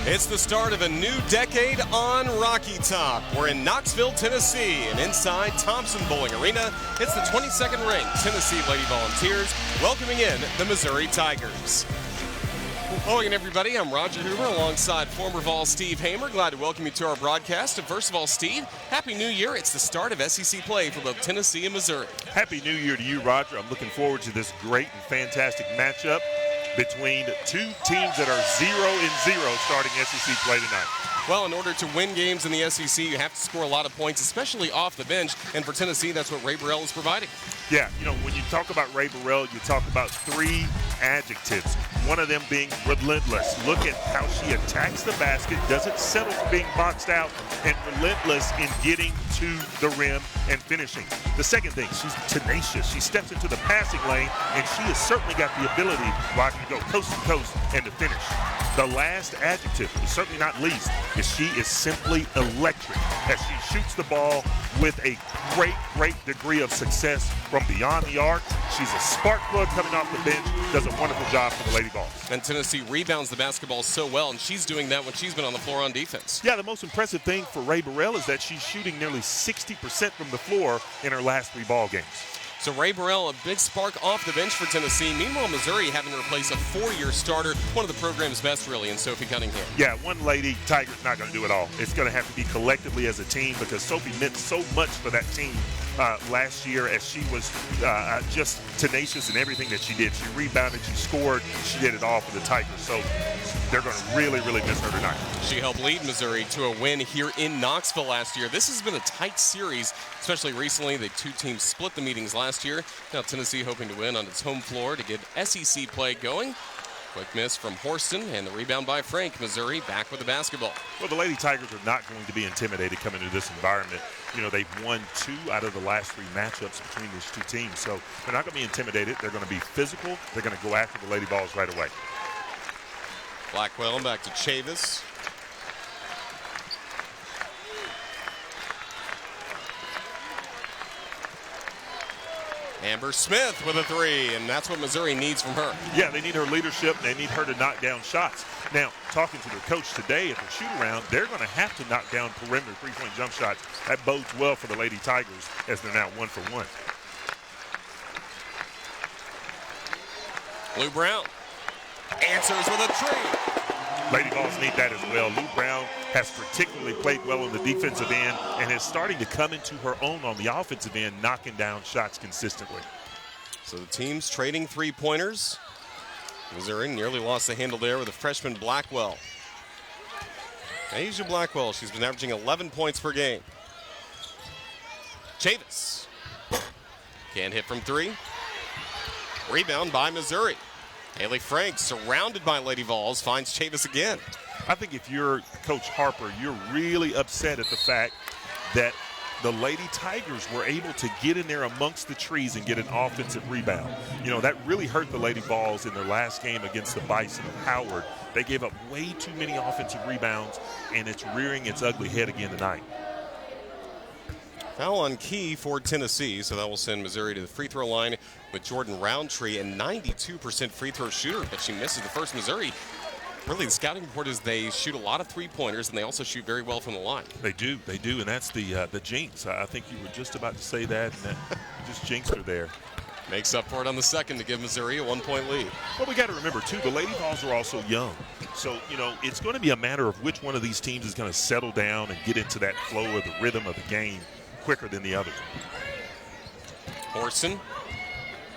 It's the start of a new decade on Rocky Top. We're in Knoxville, Tennessee, and inside Thompson Bowling Arena, it's the 22nd ranked Tennessee Lady Volunteers welcoming in the Missouri Tigers. Hello again, everybody. I'm Roger Hoover alongside former Vols Steve Hamer. Glad to welcome you to our broadcast. And first of all, Steve, Happy New Year. It's the start of SEC play for both Tennessee and Missouri. Happy New Year to you, Roger. I'm looking forward to this great and fantastic matchup between two teams that are 0-0 starting SEC play tonight. Well, in order to win games in the SEC, you have to score a lot of points, especially off the bench. And for Tennessee, that's what Ray Burrell is providing. Yeah, you know, when you talk about Ray Burrell, you talk about three adjectives, one of them being relentless. Look at how she attacks the basket, doesn't settle for being boxed out, and relentless in getting to the rim and finishing. The second thing, she's tenacious. She steps into the passing lane, and she has certainly got the ability, Roger, to go coast to coast and to finish. The last adjective, but certainly not least, is she is simply electric as she shoots the ball with a great degree of success from beyond the arc. She's a spark plug coming off the bench, does a wonderful job for the Lady Vols. And Tennessee rebounds the basketball so well, and she's doing that when she's been on the floor on defense. Yeah, the most impressive thing for Ray Burrell is that she's shooting nearly 60% from the floor in her last 3 ball games. So Ray Burrell, a big spark off the bench for Tennessee. Meanwhile, Missouri having to replace a 4-year starter, one of the program's best, really, in Sophie Cunningham. Yeah, one lady Tiger's not going to do it all. It's going to have to be collectively as a team because Sophie meant so much for that team last year as she was just tenacious in everything that she did. She rebounded, she scored, she did it all for the Tigers. So they're going to really miss her tonight. She helped lead Missouri to a win here in Knoxville last year. This has been a tight series, especially recently. The two teams split the meetings last year. Now Tennessee hoping to win on its home floor to get SEC play going. Quick miss from Horston and the rebound by Frank. Missouri back with the basketball. Well, the Lady Tigers are not going to be intimidated coming into this environment. You know, they've won 2 out of the last 3 matchups between these two teams. So they're not going to be intimidated. They're going to be physical. They're going to go after the Lady Vols right away. Blackwell back to Chavis. Amber Smith with a 3, and that's what Missouri needs from her. Yeah, they need her leadership. They need her to knock down shots. Now, talking to their coach today at the shoot-around, they're going to have to knock down perimeter three-point jump shots. That bodes well for the Lady Tigers as they're now 1 for 1. Lou Brown answers with a 3. Lady Vols need that as well. Lou Brown has particularly played well on the defensive end and is starting to come into her own on the offensive end, knocking down shots consistently. So the team's trading 3-pointers. Missouri nearly lost the handle there with the freshman Blackwell. Asia Blackwell, she's been averaging 11 points per game. Chavis can't hit from 3. Rebound by Missouri. Haley Frank, surrounded by Lady Vols, finds Chavis again. I think if you're Coach Harper, you're really upset at the fact that the Lady Tigers were able to get in there amongst the trees and get an offensive rebound. You know, that really hurt the Lady Vols in their last game against the Bison of Howard. They gave up way too many offensive rebounds, and it's rearing its ugly head again tonight. Foul on Key for Tennessee, so that will send Missouri to the free throw line with Jordan Roundtree, a 92% free throw shooter, but she misses the first. Missouri, really the scouting report is they shoot a lot of 3-pointers, and they also shoot very well from the line. They do, and that's the jinx. I think you were just about to say that, and that just jinxed her there. Makes up for it on the second to give Missouri a 1-point lead. Well, we got to remember, too, the Lady Vols are also young. So, you know, it's going to be a matter of which one of these teams is going to settle down and get into that flow of the rhythm of the game quicker than the other. Horson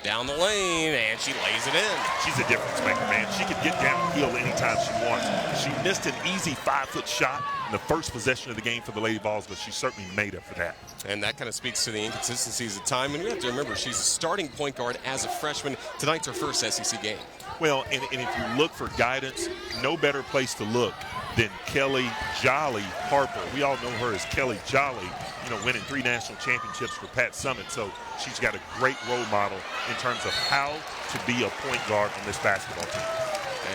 down the lane, and she lays it in. She's a difference maker, man. She can get downhill anytime she wants. She missed an easy 5-foot shot in the first possession of the game for the Lady Vols, but she certainly made up for that. And that kind of speaks to the inconsistencies of time. And you have to remember, she's a starting point guard as a freshman. Tonight's her first SEC game. Well, and if you look for guidance, no better place to look than Kelly Jolly Harper. We all know her as Kelly Jolly, you know, winning 3 national championships for Pat Summitt. So she's got a great role model in terms of how to be a point guard on this basketball team.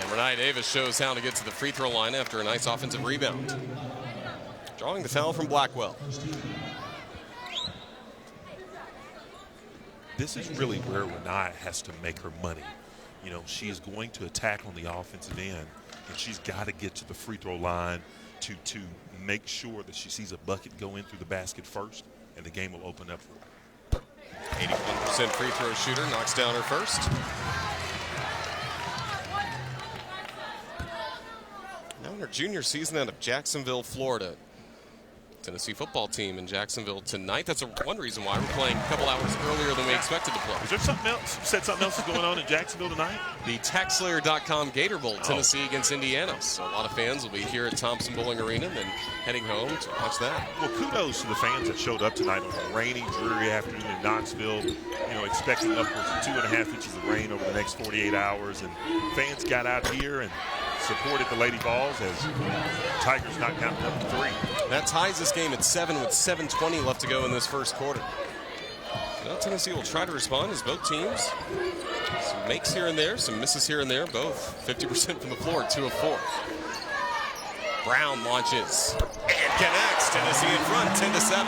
And Renee Davis shows how to get to the free throw line after a nice offensive rebound. Drawing the foul from Blackwell. This is really where Renee has to make her money. You know, she is going to attack on the offensive end, and she's got to get to the free throw line to make sure that she sees a bucket go in through the basket first, and the game will open up for her. 81% free throw shooter, knocks down her first. Now in her junior season out of Jacksonville, Florida. Tennessee football team in Jacksonville tonight. That's one reason why we're playing a couple hours earlier than we expected to play. Is there something else? You said something else is going on in Jacksonville tonight? The TaxSlayer.com Gator Bowl, Tennessee against Indiana. So a lot of fans will be here at Thompson Bowling Arena and then heading home to watch that. Well, kudos to the fans that showed up tonight on a rainy, dreary afternoon in Knoxville. You know, expecting upwards of 2.5 inches of rain over the next 48 hours. And fans got out here and supported the Lady Vols as Tigers knocked down number 3. That ties this game at 7 with 7:20 left to go in this first quarter. Well, Tennessee will try to respond as both teams. Some makes here and there, some misses here and there. Both 50% from the floor, 2 of 4. Brown launches and connects. Tennessee in front, 10-7.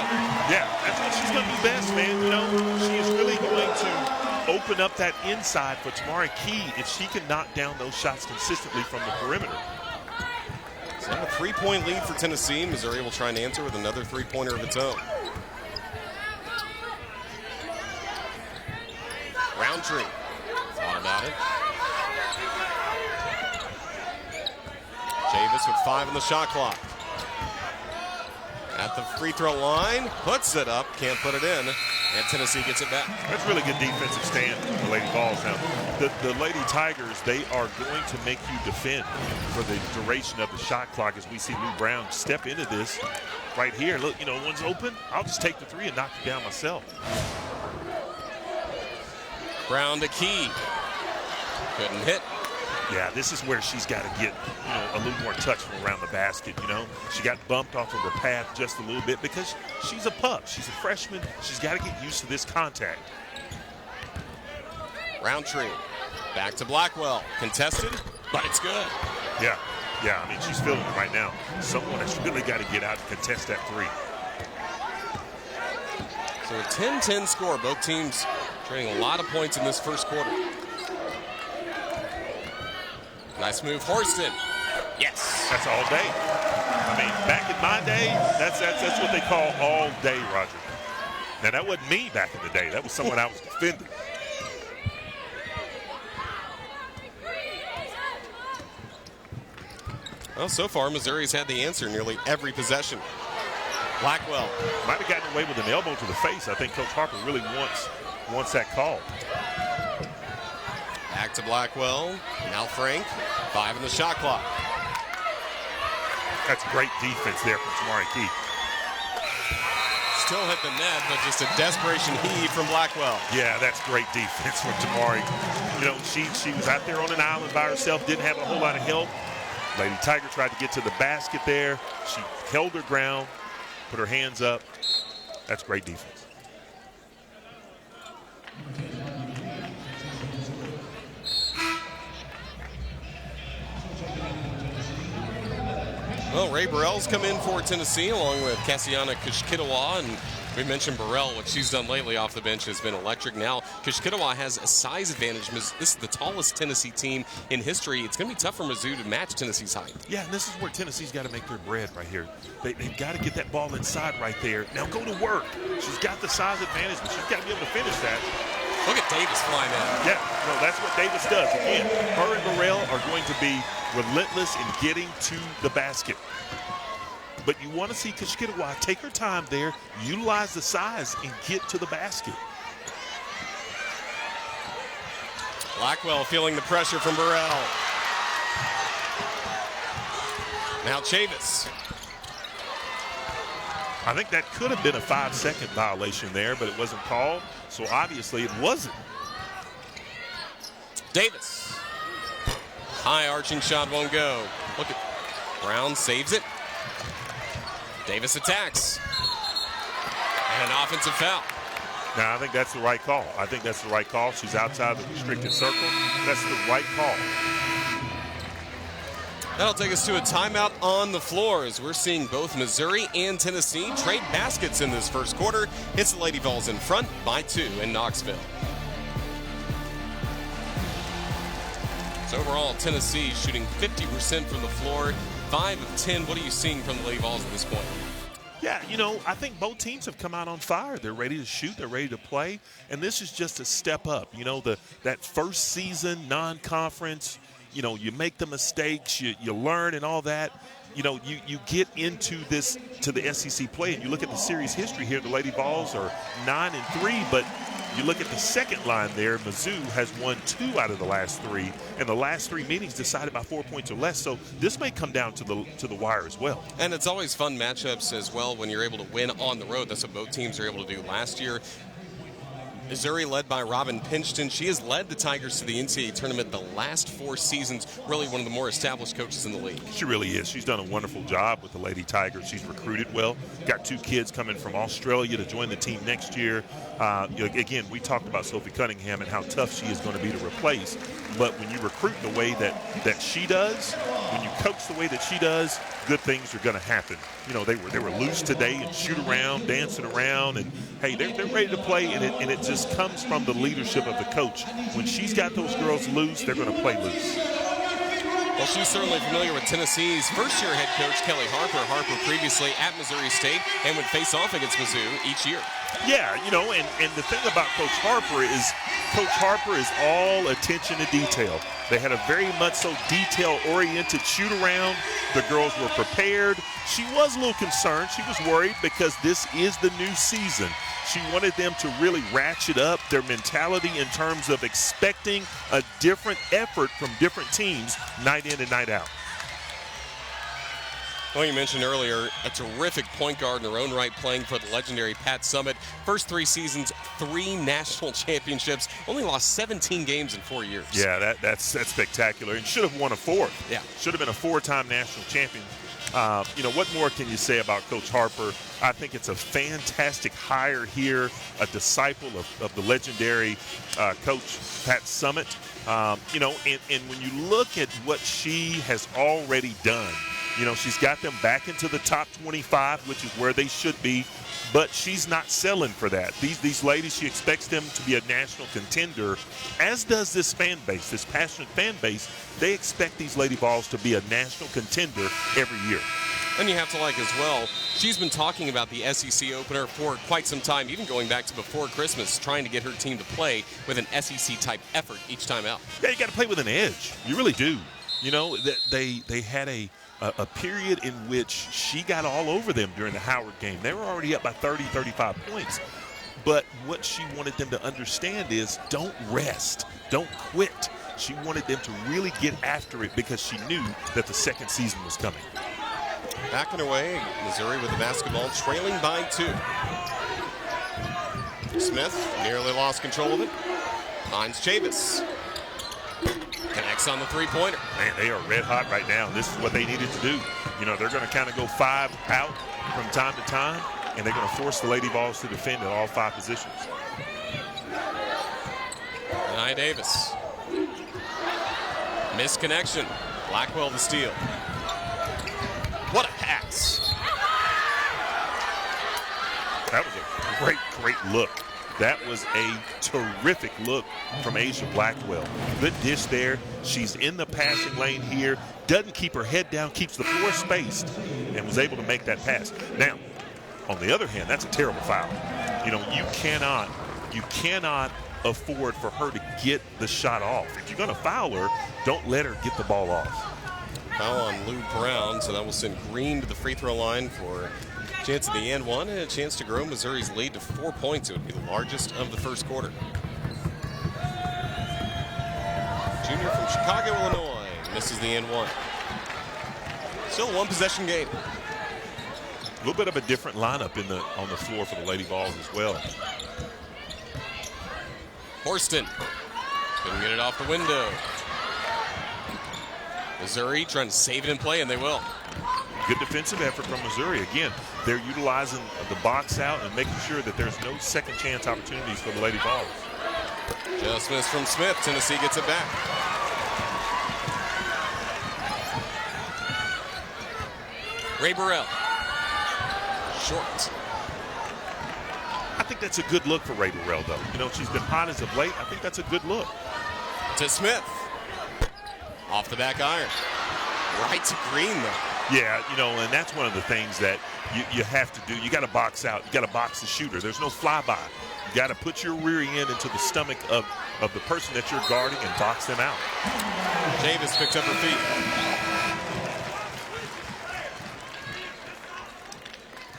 Yeah, that's what she's going to do best, man. You know, she is really going to open up that inside for Tamari Key if she can knock down those shots consistently from the perimeter. So a 3-point lead for Tennessee. Missouri will try and answer with another 3-pointer of its own. Roundtree thought about it. Chavis with 5 on the shot clock. At the free throw line, puts it up, can't put it in, and Tennessee gets it back. That's really good defensive stand from the Lady Vols. Now, the Lady Tigers, they are going to make you defend for the duration of the shot clock as we see Lou Brown step into this right here. Look, you know, one's open, I'll just take the 3 and knock it down myself. Brown to Key. Couldn't hit. Yeah, this is where she's got to get, you know, a little more touch from around the basket, you know. She got bumped off of her path just a little bit because she's a pup. She's a freshman. She's got to get used to this contact. Roundtree. Back to Blackwell. Contested, but it's good. Yeah, I mean, she's feeling it right now. Someone has really got to get out and contest that 3. So a 10-10 score. Both teams trading a lot of points in this first quarter. Nice move, Horston. Yes. That's all day. I mean, back in my day, that's what they call all day, Roger. Now, that wasn't me back in the day. That was someone I was defending. Well, so far, Missouri's had the answer nearly every possession. Blackwell. Might have gotten away with an elbow to the face. I think Coach Harper really wants that call. Back to Blackwell. Now Frank. 5 in the shot clock. That's great defense there from Tamari Key. Still hit the net, but just a desperation heave from Blackwell. Yeah, that's great defense from Tamari. You know, she was out there on an island by herself, didn't have a whole lot of help. Lady Tiger tried to get to the basket there. She held her ground, put her hands up. That's great defense. Well, Ray Burrell's come in for Tennessee along with Cassiana Kishkitawa, and we mentioned Burrell. What she's done lately off the bench has been electric. Now, Kishkitawa has a size advantage. This is the tallest Tennessee team in history. It's going to be tough for Mizzou to match Tennessee's height. Yeah, and this is where Tennessee's got to make their bread right here. They've got to get that ball inside right there. Now go to work. She's got the size advantage, but she's got to be able to finish that. Look at Davis flying out. Yeah, no, that's what Davis does. Again, her and Burrell are going to be relentless in getting to the basket. But you want to see Kishkitawa take her time there, utilize the size, and get to the basket. Blackwell feeling the pressure from Burrell. Now Chavis. I think that could have been a 5-second violation there, but it wasn't called, so obviously it wasn't. Davis. High arching shot won't go. Look at Brown saves it. Davis attacks. And an offensive foul. Now, I think that's the right call. I think that's the right call. She's outside the restricted circle. That's the right call. That'll take us to a timeout on the floor as we're seeing both Missouri and Tennessee trade baskets in this first quarter. It's the Lady Vols in front by 2 in Knoxville. So overall, Tennessee shooting 50% from the floor, 5 of 10. What are you seeing from the Lady Vols at this point? Yeah, I think both teams have come out on fire. They're ready to shoot. They're ready to play. And this is just a step up. That first season, non-conference, you make the mistakes, you learn and all that. You get into to the SEC play, and you look at the series history here. The Lady Vols are 9-3, but you look at the second line there. Missour has won 2 out of the last 3, and the last 3 meetings decided by 4 points or less. So this may come down to the wire as well. And it's always fun matchups as well when you're able to win on the road. That's what both teams are able to do last year. Missouri led by Robin Pinchton. She has led the Tigers to the NCAA tournament the last 4 seasons. Really one of the more established coaches in the league. She really is. She's done a wonderful job with the Lady Tigers. She's recruited well. Got 2 kids coming from Australia to join the team next year. Again, we talked about Sophie Cunningham and how tough she is going to be to replace. But when you recruit the way that she does, when you coach the way that she does, good things are going to happen. They were loose today and shoot around, dancing around, and hey, they're ready to play, and it just comes from the leadership of the coach. When she's got those girls loose, they're going to play loose. Well, she's certainly familiar with Tennessee's first-year head coach, Kelly Harper. Harper previously at Missouri State and would face off against Mizzou each year. Yeah, and the thing about Coach Harper is all attention to detail. They had a very much so detail-oriented shoot-around. The girls were prepared. She was a little concerned. She was worried because this is the new season. She wanted them to really ratchet up their mentality in terms of expecting a different effort from different teams night in and night out. Well, you mentioned earlier a terrific point guard in her own right playing for the legendary Pat Summitt. First 3 seasons, 3 national championships, only lost 17 games in 4 years. Yeah, that's spectacular, and should have won a 4th. Yeah. Should have been a 4-time national champion. What more can you say about Coach Harper? I think it's a fantastic hire here, a disciple of the legendary Coach Pat Summitt. And when you look at what she has already done, she's got them back into the top 25, which is where they should be, but she's not selling for that. These ladies, she expects them to be a national contender, as does this fan base, this passionate fan base. They expect these Lady Vols to be a national contender every year. And you have to like as well, she's been talking about the SEC opener for quite some time, even going back to before Christmas, trying to get her team to play with an SEC-type effort each time out. Yeah, you got to play with an edge. You really do. They had a period in which she got all over them during the Howard game. They were already up by 30, 35 points. But what she wanted them to understand is don't rest, don't quit. She wanted them to really get after it because she knew that the second season was coming. Back on her way, Missouri with the basketball, trailing by 2. Smith nearly lost control of it. Finds Chavis. Connects on the 3-pointer. Man, they are red hot right now. This is what they needed to do. They're going to kind of go 5 out from time to time, and they're going to force the Lady Vols to defend at all 5 positions. Nye Davis. Missed connection. Blackwell the steal. What a pass. That was a great look. That was a terrific look from Asia Blackwell. Good dish there. She's in the passing lane here. Doesn't keep her head down, keeps the floor spaced, and was able to make that pass. Now, on the other hand, that's a terrible foul. You cannot afford for her to get the shot off. If you're going to foul her, don't let her get the ball off. Foul on Lou Brown, so that will send Green to the free throw line for a chance at the and 1 and a chance to grow Missouri's lead to 4 points. It would be the largest of the first quarter. Junior from Chicago, Illinois, misses the and 1. Still a 1-possession game. A little bit of a different lineup on the floor for the Lady Vols as well. Horston couldn't get it off the window. Missouri trying to save it in play, and they will. Good defensive effort from Missouri. Again, they're utilizing the box out and making sure that there's no second chance opportunities for the Lady Vols. Just missed from Smith. Tennessee gets it back. Ray Burrell. Short. I think that's a good look for Ray Burrell, though. She's been hot as of late. I think that's a good look. To Smith. Off the back iron. Right to green, though. Yeah, and that's one of the things that you have to do. You got to box out. You got to box the shooter. There's no flyby. You got to put your rear end into the stomach of the person that you're guarding and box them out. Davis picks up her feet.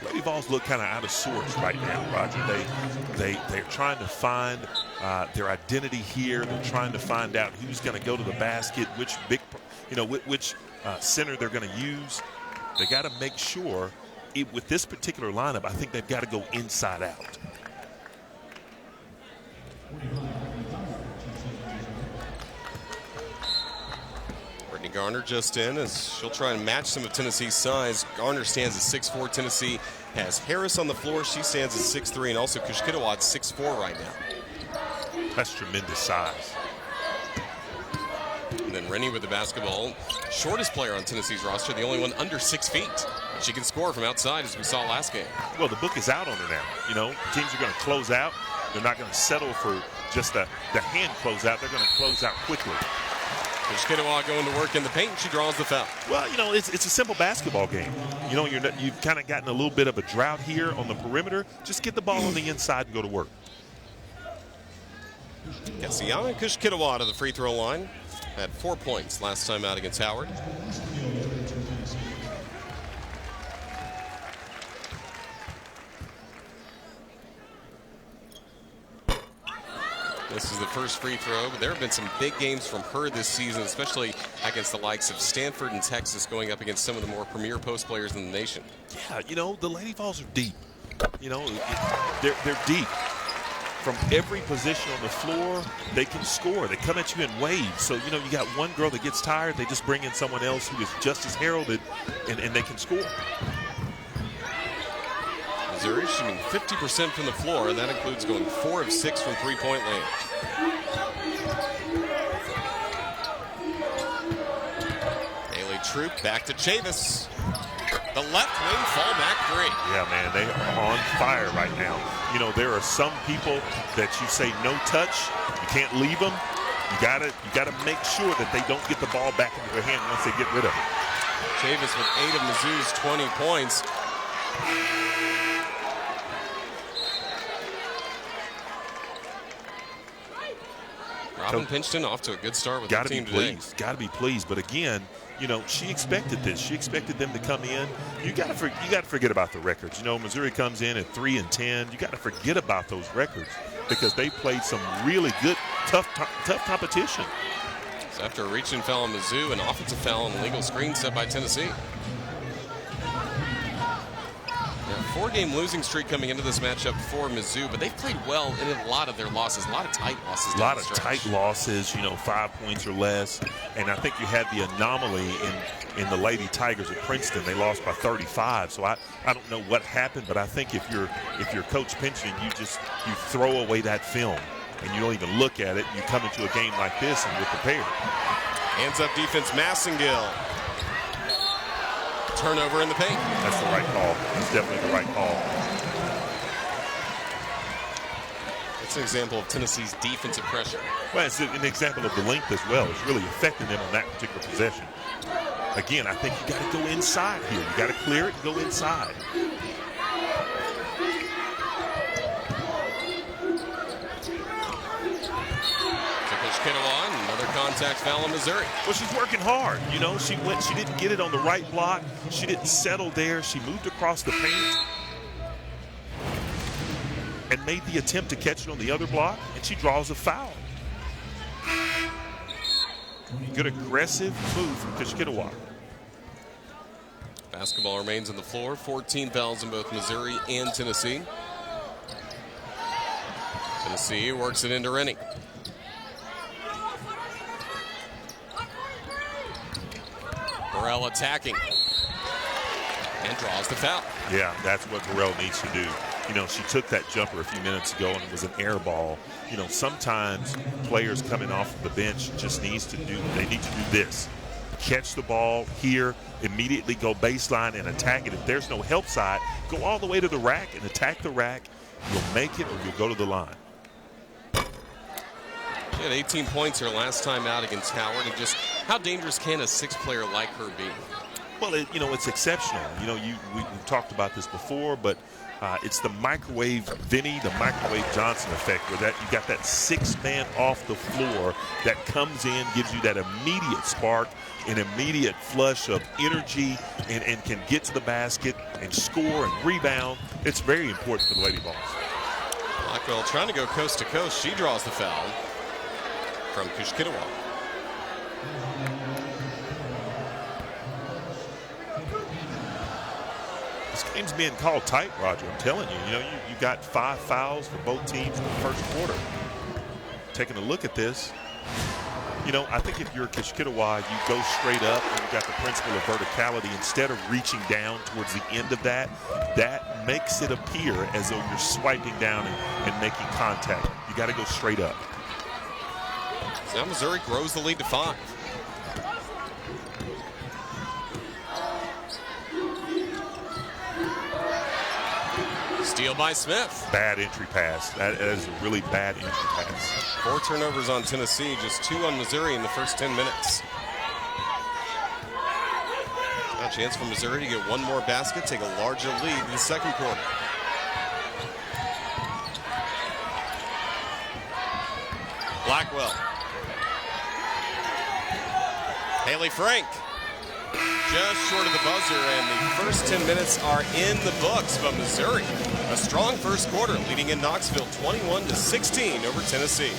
Lady Vols look kind of out of sorts right now, Roger. They're trying to find their identity here. They're trying to find out who's going to go to the basket, which which center they're going to use. They got to make sure with this particular lineup, I think they've got to go inside out. Brittany Garner just in as she'll try and match some of Tennessee's size. Garner stands at 6'4". Tennessee has Harris on the floor. She stands at 6'3", and also Kushkitawa at 6'4" right now. That's tremendous size. And then Rennie with the basketball. Shortest player on Tennessee's roster, the only one under 6 feet. She can score from outside, as we saw last game. Well, the book is out on her now. Teams are going to close out. They're not going to settle for just the hand close out. They're going to close out quickly. Kushkitawa going to work in the paint. She draws the foul. Well, it's a simple basketball game. You've kind of gotten a little bit of a drought here on the perimeter. Just get the ball on the inside and go to work. Kessiana Kushkitawa to the free throw line. Had 4 points last time out against Howard. This is the first free throw, but there have been some big games from her this season, especially against the likes of Stanford and Texas, going up against some of the more premier post players in the nation. Yeah, the Lady Vols are deep. They're deep. From every position on the floor, they can score. They come at you in waves. So, you got one girl that gets tired, they just bring in someone else who is just as heralded, and they can score. Missouri shooting 50% from the floor, and that includes going 4 of 6 from three-point range. Haley Troop back to Chavis. The left wing fallback three. Yeah, man, they are on fire right now. There are some people that you say no touch, you can't leave them. You gotta make sure that they don't get the ball back into their hand once they get rid of it. Chavis with 8 of Mizzou's 20 points. Robin Pinchton off to a good start with the team today. Got to be pleased. But again, she expected this. She expected them to come in. You got to forget about the records. Missouri comes in at 3-10. You got to forget about those records because they played some really good, tough competition. So after a reach and foul on Mizzou, an offensive foul on the legal screen set by Tennessee. 4-game losing streak coming into this matchup for Mizzou, but they've played well in a lot of their losses, a lot of tight losses. A lot of tight losses, 5 points or less. And I think you had the anomaly in the Lady Tigers at Princeton. They lost by 35. So I don't know what happened, but I think if you're Coach Pinchton, you throw away that film and you don't even look at it. You come into a game like this and you're prepared. Hands up defense, Massengill. Turnover in the paint. That's the right call. That's definitely the right call. It's an example of Tennessee's defensive pressure. Well, it's an example of the length as well. It's really affecting them on that particular possession. Again, I think you got to go inside here. You got to clear it and go inside. Another contact foul on Missouri. Well, she's working hard. She didn't get it on the right block. She didn't settle there. She moved across the paint and made the attempt to catch it on the other block, and she draws a foul. Good aggressive move from Kushkitawa. Basketball remains on the floor. 14 fouls in both Missouri and Tennessee. Tennessee works it into Rennie. Burrell attacking and draws the foul. Yeah, that's what Burrell needs to do. She took that jumper a few minutes ago and it was an air ball. Sometimes players coming off of the bench just need to do this. Catch the ball here, immediately go baseline and attack it. If there's no help side, go all the way to the rack and attack the rack. You'll make it or you'll go to the line. She had 18 points her last time out against Howard. And just how dangerous can a six-player like her be? Well, it's exceptional. We've talked about this before, but it's the microwave Vinny, the microwave Johnson effect, where you got that six-man off the floor that comes in, gives you that immediate spark, an immediate flush of energy, and can get to the basket and score and rebound. It's very important for the Lady Vols. Blackwell trying to go coast to coast. She draws the foul from Kishkitawa. This game's being called tight, Roger. I'm telling you. You got 5 fouls for both teams in the first quarter. Taking a look at this, I think if you're Kishkitawa, you go straight up and you got the principle of verticality. Instead of reaching down towards the end of that makes it appear as though you're swiping down and making contact. You got to go straight up. So now Missouri grows the lead to 5. Steal by Smith. Bad entry pass. That is a really bad entry pass. 4 turnovers on Tennessee, just 2 on Missouri in the first 10 minutes. Now a chance for Missouri to get one more basket, take a larger lead in the second quarter. Blackwell. Haley Frank. Just short of the buzzer, and the first 10 minutes are in the books. But Missouri, a strong first quarter, leading in Knoxville 21-16 over Tennessee.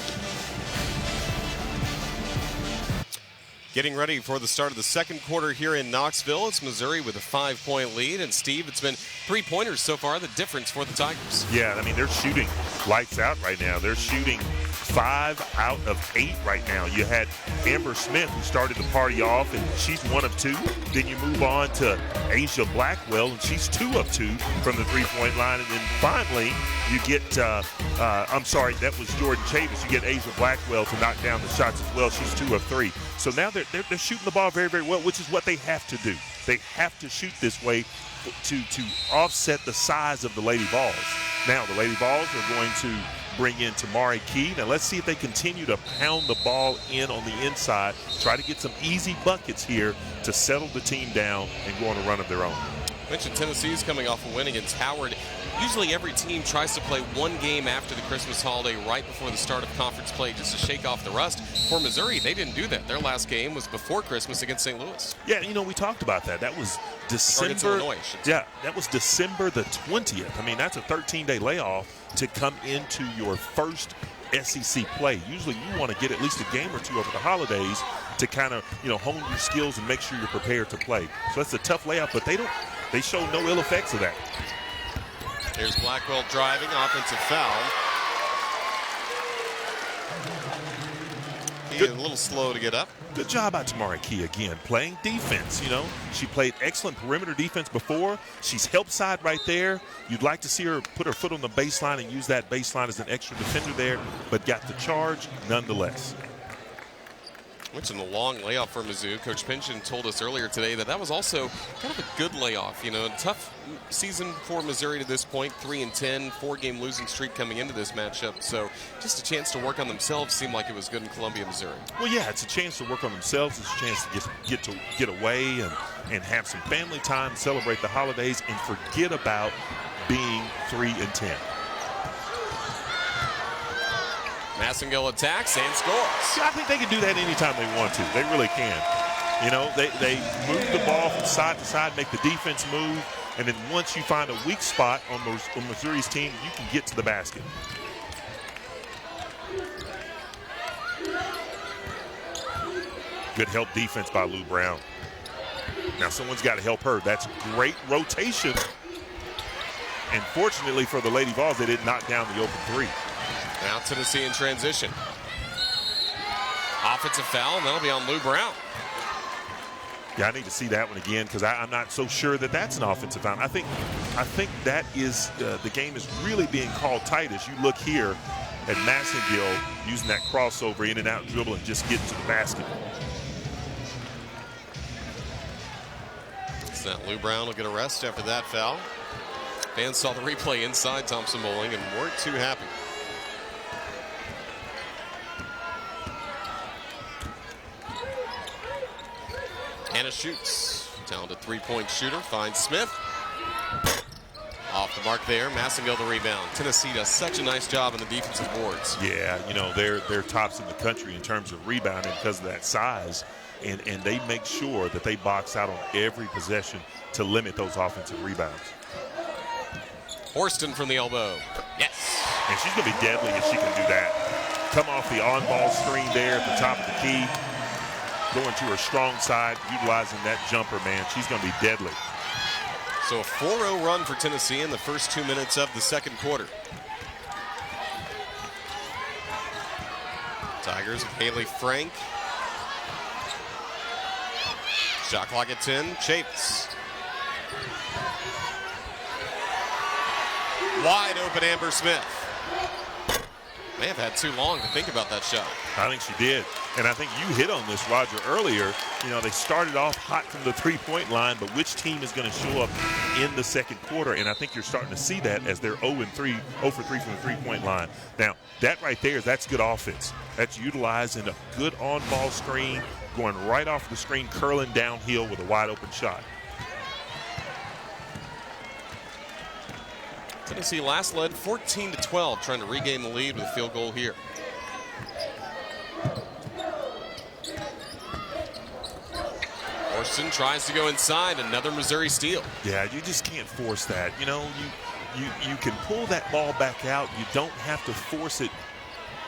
Getting ready for the start of the second quarter here in Knoxville. It's Missouri with a 5-point lead. And Steve, it's been 3-pointers so far, the difference for the Tigers. Yeah, they're shooting lights out right now. They're shooting 5 out of 8 right now. You had Amber Smith, who started the party off, and she's 1 of 2. Then you move on to Asia Blackwell, and she's 2 of 2 from the 3-point line. And then finally, you get, that was Jordan Chavis. You get Asia Blackwell to knock down the shots as well. She's 2 of 3. So now they're shooting the ball very, very well, which is what they have to do. They have to shoot this way to offset the size of the Lady Vols. Now the Lady Vols are going to bring in Tamari Key. Now let's see if they continue to pound the ball in on the inside, try to get some easy buckets here to settle the team down and go on a run of their own. Mentioned Tennessee's coming off a win against Howard. Usually every team tries to play one game after the Christmas holiday right before the start of conference play just to shake off the rust. For Missouri, they didn't do that. Their last game was before Christmas against St. Louis. Yeah, we talked about that. That was December. Yeah, that was December the 20th. That's a 13-day layoff to come into your first SEC play. Usually you want to get at least a game or 2 over the holidays to kind of, hone your skills and make sure you're prepared to play. So that's a tough layoff, but they show no ill effects of that. Here's Blackwell driving, offensive foul. He a little slow to get up. Good job by Tamari Key again, playing defense. She played excellent perimeter defense before. She's help side right there. You'd like to see her put her foot on the baseline and use that baseline as an extra defender there, but got the charge nonetheless. Mentioned the long layoff for Mizzou. Coach Pynchon told us earlier today that was also kind of a good layoff. A tough season for Missouri to this point, 3-10, 4-game losing streak coming into this matchup. So just a chance to work on themselves. Seemed like it was good in Columbia, Missouri. Well, yeah, it's a chance to work on themselves. It's a chance to get away and have some family time, celebrate the holidays, and forget about being 3-10. Massengill attacks and scores. Yeah, I think they can do that anytime they want to. They really can. They move the ball from side to side, make the defense move, and then once you find a weak spot on Missouri's team, you can get to the basket. Good help defense by Lou Brown. Now someone's got to help her. That's great rotation. And fortunately for the Lady Vols, they didn't knock down the open 3. Now Tennessee in transition. Offensive foul, and that'll be on Lou Brown. Yeah, I need to see that one again because I'm not so sure that that's an offensive foul. I think that is the game is really being called tight as you look here at Massengill using that crossover in and out dribble and just getting to the basket. So Lou Brown will get a rest after that foul. Fans saw the replay inside Thompson Bowling and weren't too happy. Carolina shoots. Talented three-point shooter finds Smith. Off the mark there. Massengill the rebound. Tennessee does such a nice job on the defensive boards. Yeah, you know, they're tops in the country in terms of rebounding because of that size. And they make sure that they box out on every possession to limit those offensive rebounds. Horston from the elbow. Yes. And she's going to be deadly if she can do that. Come off the on-ball screen there at the top of the key. Going to her strong side, utilizing that jumper, man. She's going to be deadly. So a 4-0 run for Tennessee in the first 2 minutes of the second quarter. Tigers with Haley Frank. Shot clock at 10. Chavis. Wide open Amber Smith. May have had too long to think about that shot. I think she did. And I think you hit on this, Roger, earlier. You know, they started off hot from the three-point line, but which team is going to show up in the second quarter? And I think you're starting to see that as they're 0 for 3 from the three-point line. Now, that right there, that's good offense. That's utilizing a good on-ball screen, going right off the screen, curling downhill with a wide-open shot. Tennessee last led 14-12, trying to regain the lead with a field goal here. Horston tries to go inside, another Missouri steal. Yeah, you just can't force that. You know, you can pull that ball back out. You don't have to force it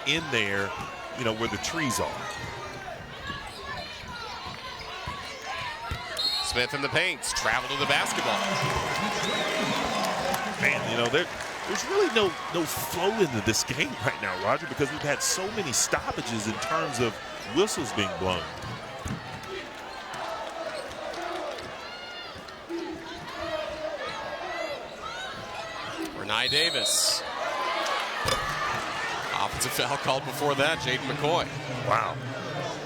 in there, you know, where the trees are. Smith in the paint, travel to the basketball. Man, you know, there's really no flow into this game right now, Roger, because we've had so many stoppages in terms of whistles being blown. Renai Davis. Offensive foul called before that, Jaden McCoy. Wow.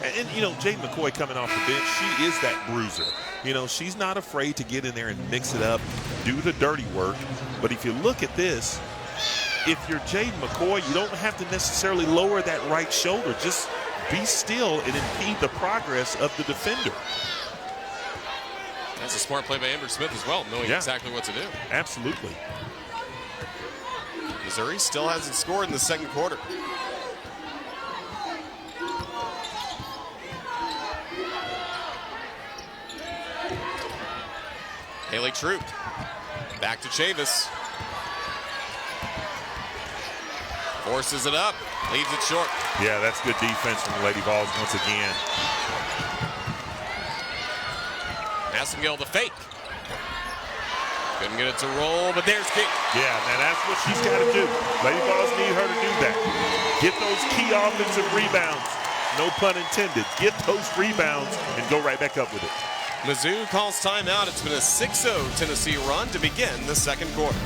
And, you know, Jaden McCoy coming off the bench, she is that bruiser. You know, she's not afraid to get in there and mix it up, do the dirty work. But if you look at this, if you're Jaden McCoy, you don't have to necessarily lower that right shoulder. Just be still and impede the progress of the defender. That's a smart play by Amber Smith as well, knowing exactly what to do. Absolutely. Missouri still hasn't scored in the second quarter. Haley Troop. Back to Chavis. Forces it up. Leaves it short. Yeah, that's good defense from the Lady Vols once again. Massengill the fake. Couldn't get it to roll, but there's King. Yeah, man, that's what she's got to do. Lady Vols need her to do that. Get those key offensive rebounds. No pun intended. Get those rebounds and go right back up with it. Mizzou calls timeout. It's been a 6-0 Tennessee run to begin the second quarter.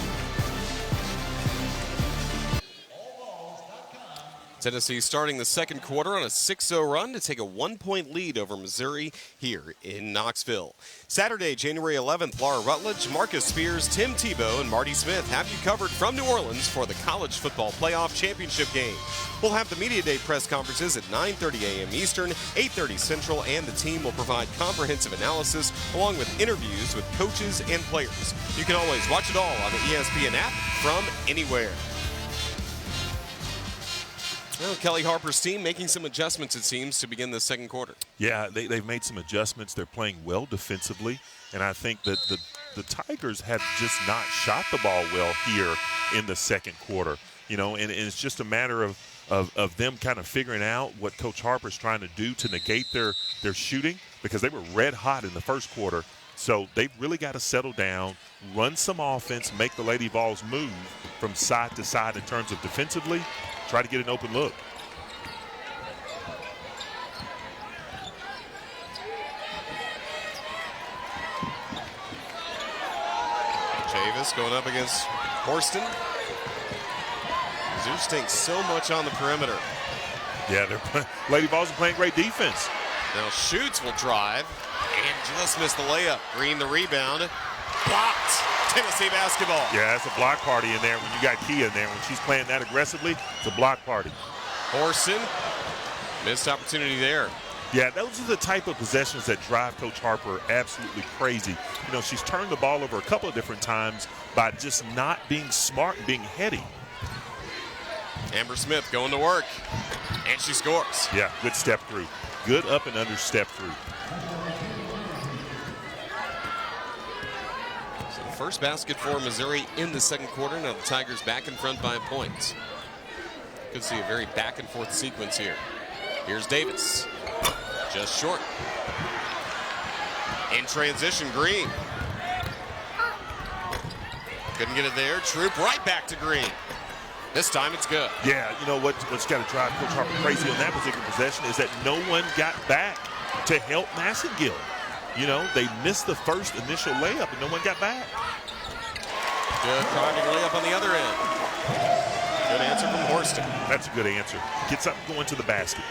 Tennessee starting the second quarter on a 6-0 run to take a 1-point lead over Missouri here in Knoxville. Saturday, January 11th, Laura Rutledge, Marcus Spears, Tim Tebow, and Marty Smith have you covered from New Orleans for the College Football Playoff Championship game. We'll have the Media Day press conferences at 9:30 a.m. Eastern, 8:30 Central, and the team will provide comprehensive analysis along with interviews with coaches and players. You can always watch it all on the ESPN app from anywhere. Well, Kelly Harper's team making some adjustments, it seems, to begin the second quarter. Yeah, they've made some adjustments. They're playing well defensively, and I think that the Tigers have just not shot the ball well here in the second quarter. You know, and it's just a matter of them kind of figuring out what Coach Harper's trying to do to negate their shooting, because they were red hot in the first quarter. So they've really got to settle down, run some offense, make the Lady Vols move from side to side in terms of defensively, try to get an open look. Chavis going up against Horston. Mizzou stinks so much on the perimeter. Yeah, Lady Vols are playing great defense. Now Schutz will drive and just missed the layup. Green the rebound. Blocked. Tennessee basketball. Yeah, it's a block party in there when you got Kia in there. When she's playing that aggressively, it's a block party. Horston, missed opportunity there. Yeah, those are the type of possessions that drive Coach Harper absolutely crazy. You know, she's turned the ball over a couple of different times by just not being smart and being heady. Amber Smith going to work, and she scores. Yeah, good step through. Good up and under step through. So the first basket for Missouri in the second quarter. Now the Tigers back in front by a point. Could see a very back and forth sequence here. Here's Davis. Just short. In transition, Green. Couldn't get it there. Troop right back to Green. This time it's good. Yeah, you know what's got to drive Coach Harper crazy on that particular possession is that no one got back to help Massengill. You know, they missed the first initial layup and no one got back. Good driving layup on the other end. Good answer from Horston. That's a good answer. Get something going to the basket.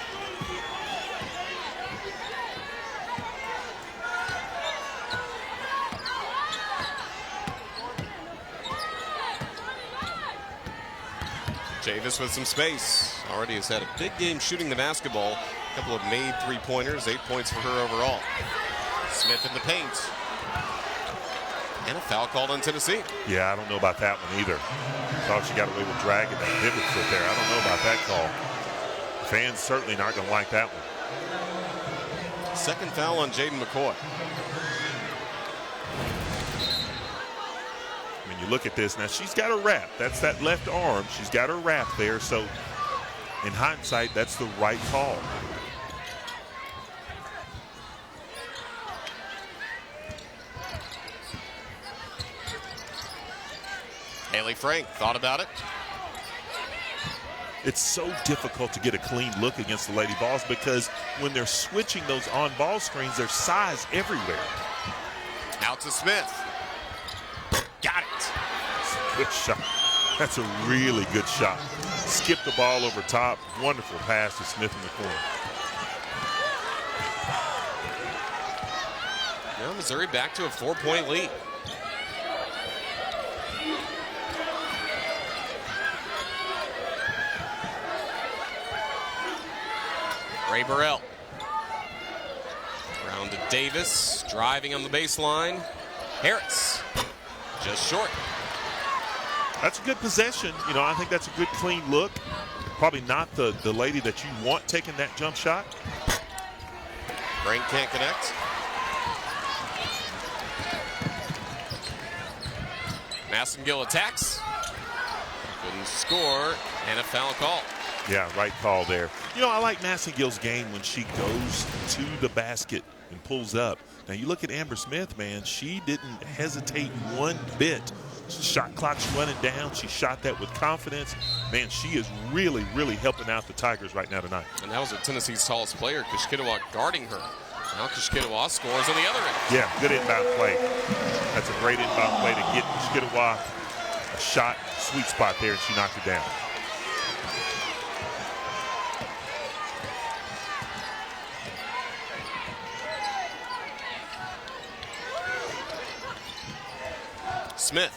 Davis with some space. Already has had a big game shooting the basketball. A couple of made three-pointers. 8 points for her overall. Smith in the paint. And a foul called on Tennessee. Yeah, I don't know about that one either. Thought she got away with dragging that pivot foot there. I don't know about that call. Fans certainly not going to like that one. Second foul on Jaden McCoy. When you look at this, now she's got her wrap. That's that left arm. She's got her wrap there. So in hindsight, that's the right call. Haley Frank thought about it. It's so difficult to get a clean look against the Lady Vols because when they're switching those on-ball screens, there's size everywhere. Out to Smith. Got it. Good shot. That's a really good shot. Skip the ball over top. Wonderful pass to Smith in the corner. Now Missouri back to a 4-point lead. Ray Burrell. Around to Davis. Driving on the baseline. Harris. Just short. That's a good possession. You know, I think that's a good clean look. Probably not the lady that you want taking that jump shot. Frank can't connect. Massengill attacks. Couldn't score, and a foul call. Yeah, right call there. You know, I like Massengill's game when she goes to the basket and pulls up. Now, you look at Amber Smith, man, she didn't hesitate one bit. Shot clock's running down. She shot that with confidence. Man, she is really, really helping out the Tigers right now tonight. And that was Tennessee's tallest player, Kishkitawa, guarding her. Now Kishkitawa scores on the other end. Yeah, good inbound play. That's a great inbound play to get Kishkitawa a shot, sweet spot there, and she knocked it down. Smith.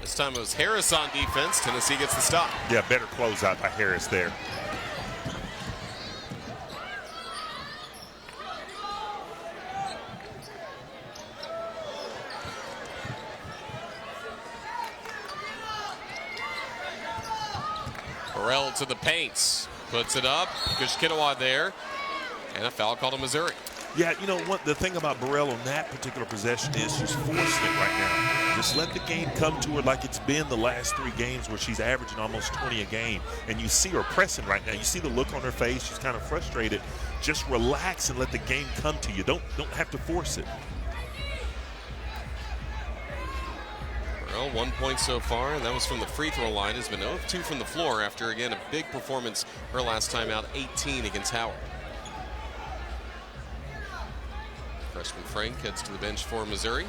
This time it was Harris on defense. Tennessee gets the stop. Yeah, better closeout by Harris there. Burrell to the paint. Puts it up. Kishkitawa there. And a foul called on Missouri. Yeah, you know what? The thing about Burrell on that particular possession is she's forcing it right now. Just let the game come to her like it's been the last 3 games where she's averaging almost 20 a game. And you see her pressing right now. You see the look on her face. She's kind of frustrated. Just relax and let the game come to you. Don't have to force it. Burrell, 1 point so far, and that was from the free throw line. Has been 0 of 2 from the floor after, again, a big performance her last time out, 18 against Howard. Freshman Frank heads to the bench for Missouri.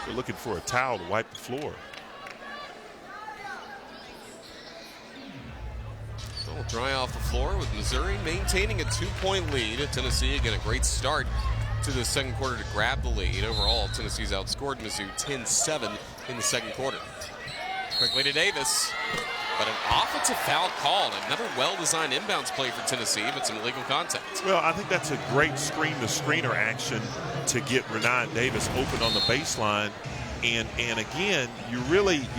They're looking for a towel to wipe the floor. So we'll dry off the floor with Missouri maintaining a 2-point lead. Tennessee, again, a great start to the second quarter to grab the lead. Overall, Tennessee's outscored Mizzou 10-7 in the second quarter. Quickly to Davis. But an offensive foul called. Another well-designed inbounds play for Tennessee, but some illegal contact. Well, I think that's a great screen-to-screener action to get Renai Davis open on the baseline. And again, you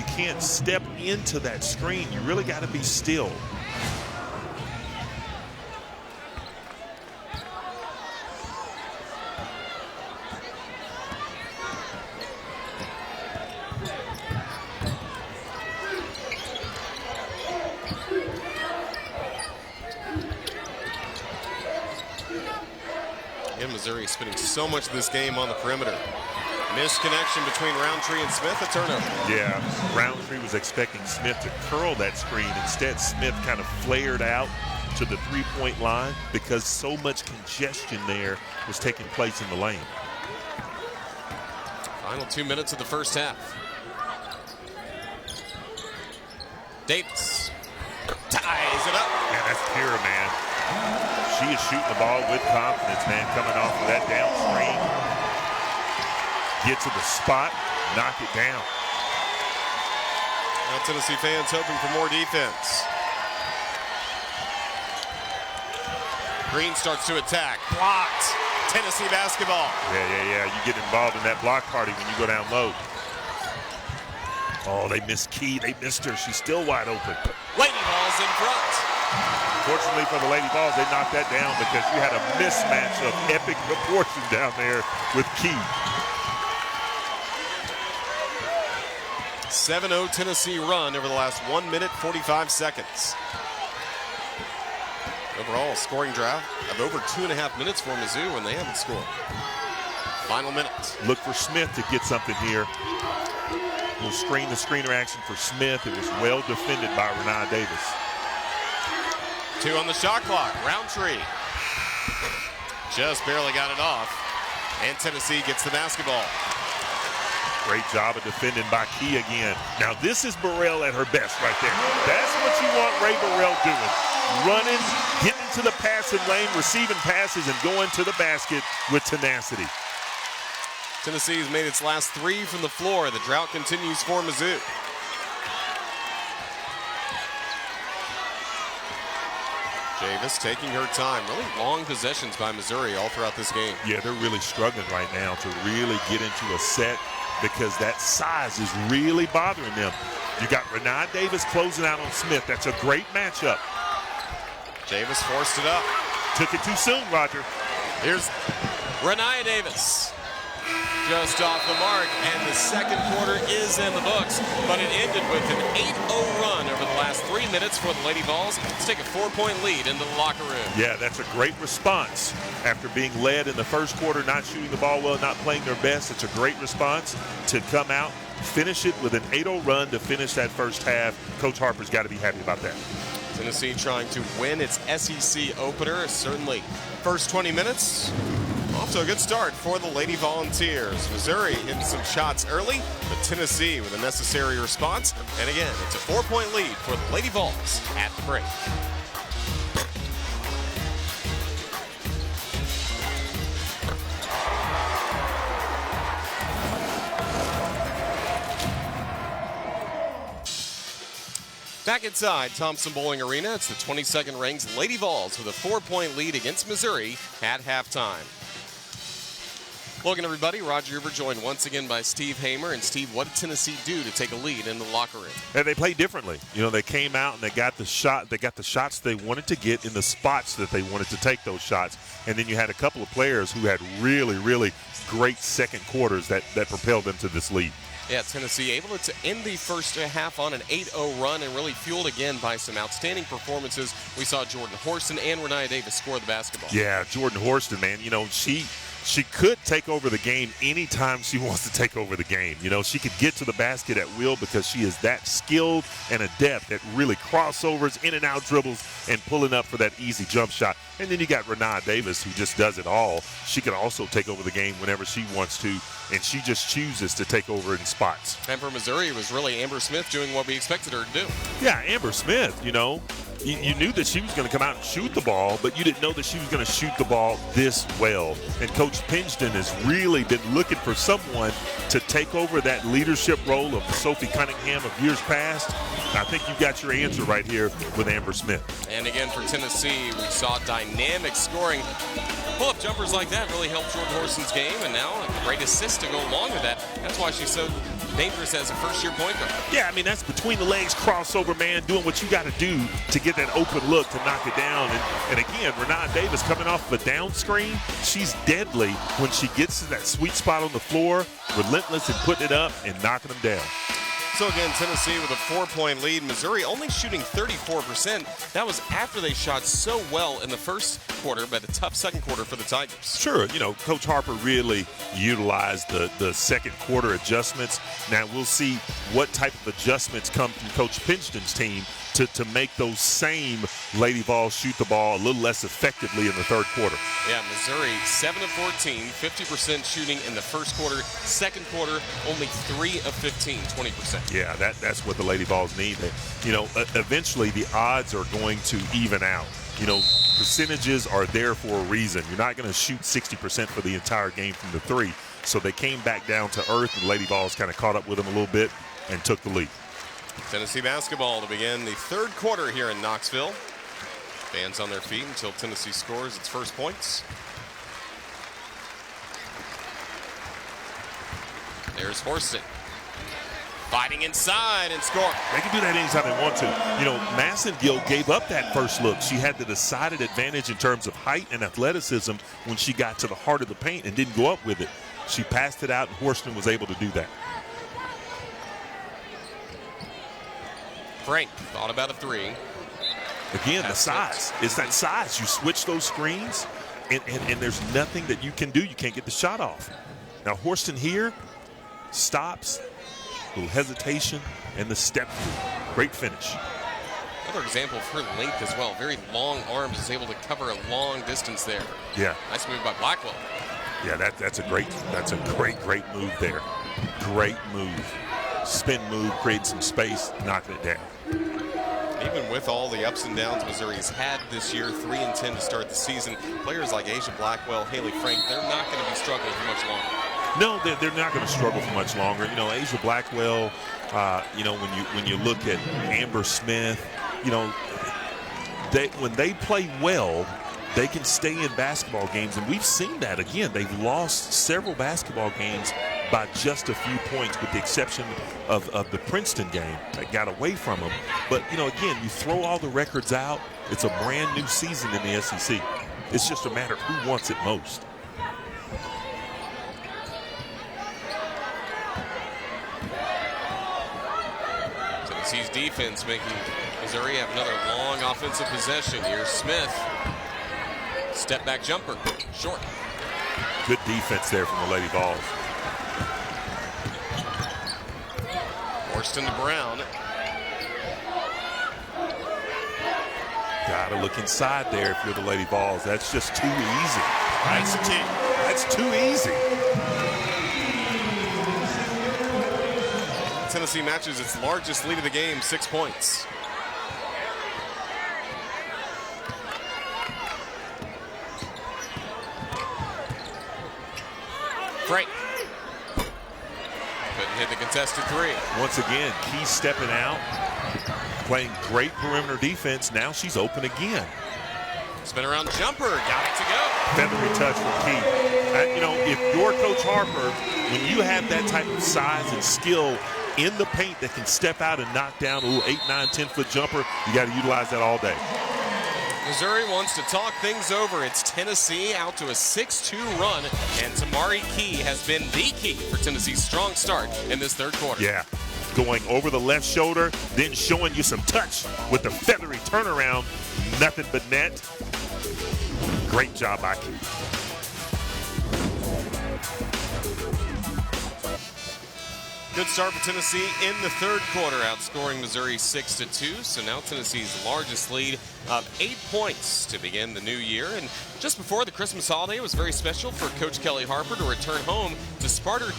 can't step into that screen. You really got to be still. Missouri spending so much of this game on the perimeter. Missed connection between Roundtree and Smith, a turnover. Yeah, Roundtree was expecting Smith to curl that screen. Instead, Smith kind of flared out to the three-point line because so much congestion there was taking place in the lane. Final 2 minutes of the first half. Davis ties it up. Man, that's pure, man. She is shooting the ball with confidence, man, coming off of that down screen. Get to the spot, knock it down. Now Tennessee fans hoping for more defense. Green starts to attack. Blocked. Tennessee basketball. Yeah. You get involved in that block party when you go down low. Oh, they missed Key. They missed her. She's still wide open. Lady Vols in front. Fortunately for the Lady Vols, they knocked that down because you had a mismatch of epic proportion down there with Key. 7-0 Tennessee run over the last 1 minute, 45 seconds. Overall, scoring drought of over 2.5 minutes for Missour when they haven't scored. Final minute. Look for Smith to get something here. A little screen-to-screener action for Smith. It was well defended by Renai Davis. 2 on the shot clock. Roundtree just barely got it off. And Tennessee gets the basketball. Great job of defending by Key again. Now this is Burrell at her best right there. That's what you want Ray Burrell doing. Running, getting to the passing lane, receiving passes, and going to the basket with tenacity. Tennessee has made its last 3 from the floor. The drought continues for Mizzou. Davis taking her time. Really long possessions by Missouri all throughout this game. Yeah, they're really struggling right now to really get into a set because that size is really bothering them. You got Renai Davis closing out on Smith. That's a great matchup. Davis forced it up. Took it too soon, Roger. Here's Renai Davis. Just off the mark, and the second quarter is in the books, but it ended with an 8-0 run over the last 3 minutes for the Lady Vols to take a 4-point lead into the locker room. Yeah, that's a great response. After being led in the first quarter, not shooting the ball well, not playing their best, it's a great response to come out, finish it with an 8-0 run to finish that first half. Coach Harper's got to be happy about that. Tennessee trying to win its SEC opener, certainly. First 20 minutes, off to a good start for the Lady Volunteers. Missouri hitting some shots early, but Tennessee with a necessary response. And again, it's a 4-point lead for the Lady Vols at the break. Back inside Thompson-Boling Arena, it's the 22nd ranked Lady Vols with a 4-point lead against Missouri at halftime. Welcome, everybody. Roger Hoover joined once again by Steve Hamer. And Steve, what did Tennessee do to take a lead in the locker room? And they played differently. You know, they came out and they got the shot. They got the shots they wanted to get in the spots that they wanted to take those shots. And then you had a couple of players who had really, really great second quarters that propelled them to this lead. Yeah, Tennessee able to end the first half on an 8-0 run and really fueled again by some outstanding performances. We saw Jordan Horston and Renai Davis score the basketball. Yeah, Jordan Horston, man, you know, she could take over the game anytime she wants to take over the game. You know, she could get to the basket at will because she is that skilled and adept at really crossovers, in and out dribbles, and pulling up for that easy jump shot. And then you got Renai Davis, who just does it all. She can also take over the game whenever she wants to, and she just chooses to take over in spots. And for Missouri, it was really Amber Smith doing what we expected her to do. Yeah, Amber Smith, you know, you knew that she was going to come out and shoot the ball, but you didn't know that she was going to shoot the ball this well. And Coach Pinston has really been looking for someone to take over that leadership role of Sophie Cunningham of years past. I think you got your answer right here with Amber Smith. And again for Tennessee, we saw dynamic scoring. Pull-up jumpers like that really helped Jordan Horston's game, and now a great assist to go along with that. That's why she's so dangerous as a first-year point guard. Yeah, I mean, that's between the legs crossover, man, doing what you got to do to get that open look to knock it down. And again, Renata Davis coming off of a down screen, she's deadly when she gets to that sweet spot on the floor, relentless in putting it up and knocking them down. So again, Tennessee with a 4-point lead. Missouri only shooting 34%. That was after they shot so well in the first quarter, but a tough second quarter for the Tigers. Sure, you know, Coach Harper really utilized the second quarter adjustments. Now we'll see what type of adjustments come from Coach Pinston's team to make those same Lady Vols shoot the ball a little less effectively in the third quarter. Yeah, Missouri 7 of 14, 50% shooting in the first quarter. Second quarter, only 3 of 15, 20%. Yeah, that's what the Lady Vols need. You know, eventually the odds are going to even out. You know, percentages are there for a reason. You're not going to shoot 60% for the entire game from the three. So they came back down to earth, and Lady Vols kind of caught up with them a little bit and took the lead. Tennessee basketball to begin the third quarter here in Knoxville. Fans on their feet until Tennessee scores its first points. There's Horston. Fighting inside and score. They can do that anytime they want to. You know, Massengill gave up that first look. She had the decided advantage in terms of height and athleticism when she got to the heart of the paint and didn't go up with it. She passed it out, and Horston was able to do that. Frank thought about a three. Again, the size. It's that size. You switch those screens, and there's nothing that you can do. You can't get the shot off. Now, Horston here stops, a little hesitation, and the step through. Great finish. Another example of her length as well. Very long arms, is able to cover a long distance there. Yeah. Nice move by Blackwell. Yeah, that's a great move there. Great move. Spin move, create some space, knocking it down. Even with all the ups and downs Missouri's had this year, 3-10 to start the season, players like Asia Blackwell, Haley Frank, they're not going to be struggling for much longer. No, they're not going to struggle for much longer. You know, Asia Blackwell, you know, when you look at Amber Smith, you know, when they play well, they can stay in basketball games, and we've seen that again. They've lost several basketball games by just a few points, with the exception of the Princeton game that got away from them. But, you know, again, you throw all the records out, it's a brand new season in the SEC. It's just a matter of who wants it most. Tennessee's defense making Missouri have another long offensive possession. Here's Smith. Step back jumper, short. Good defense there from the Lady Vols. Horston to Brown. Gotta look inside there if you're the Lady Vols. That's just too easy. That's too easy. Tennessee matches its largest lead of the game, 6 points. Frank. Couldn't hit the contested three. Once again, Key stepping out, playing great perimeter defense. Now she's open again. Spin around jumper, got it to go. Feathery touch from Key. You know, if you're Coach Harper, when you have that type of size and skill in the paint that can step out and knock down a little 8, 9, 10-foot jumper, you got to utilize that all day. Missouri wants to talk things over. It's Tennessee out to a 6-2 run, and Tamari Key has been the key for Tennessee's strong start in this third quarter. Yeah, going over the left shoulder, then showing you some touch with the feathery turnaround. Nothing but net. Great job by Key. Good start for Tennessee in the third quarter, outscoring Missouri 6-2. So now Tennessee's largest lead of 8 points to begin the new year. And just before the Christmas holiday, it was very special for Coach Kelly Harper to return home to Sparta,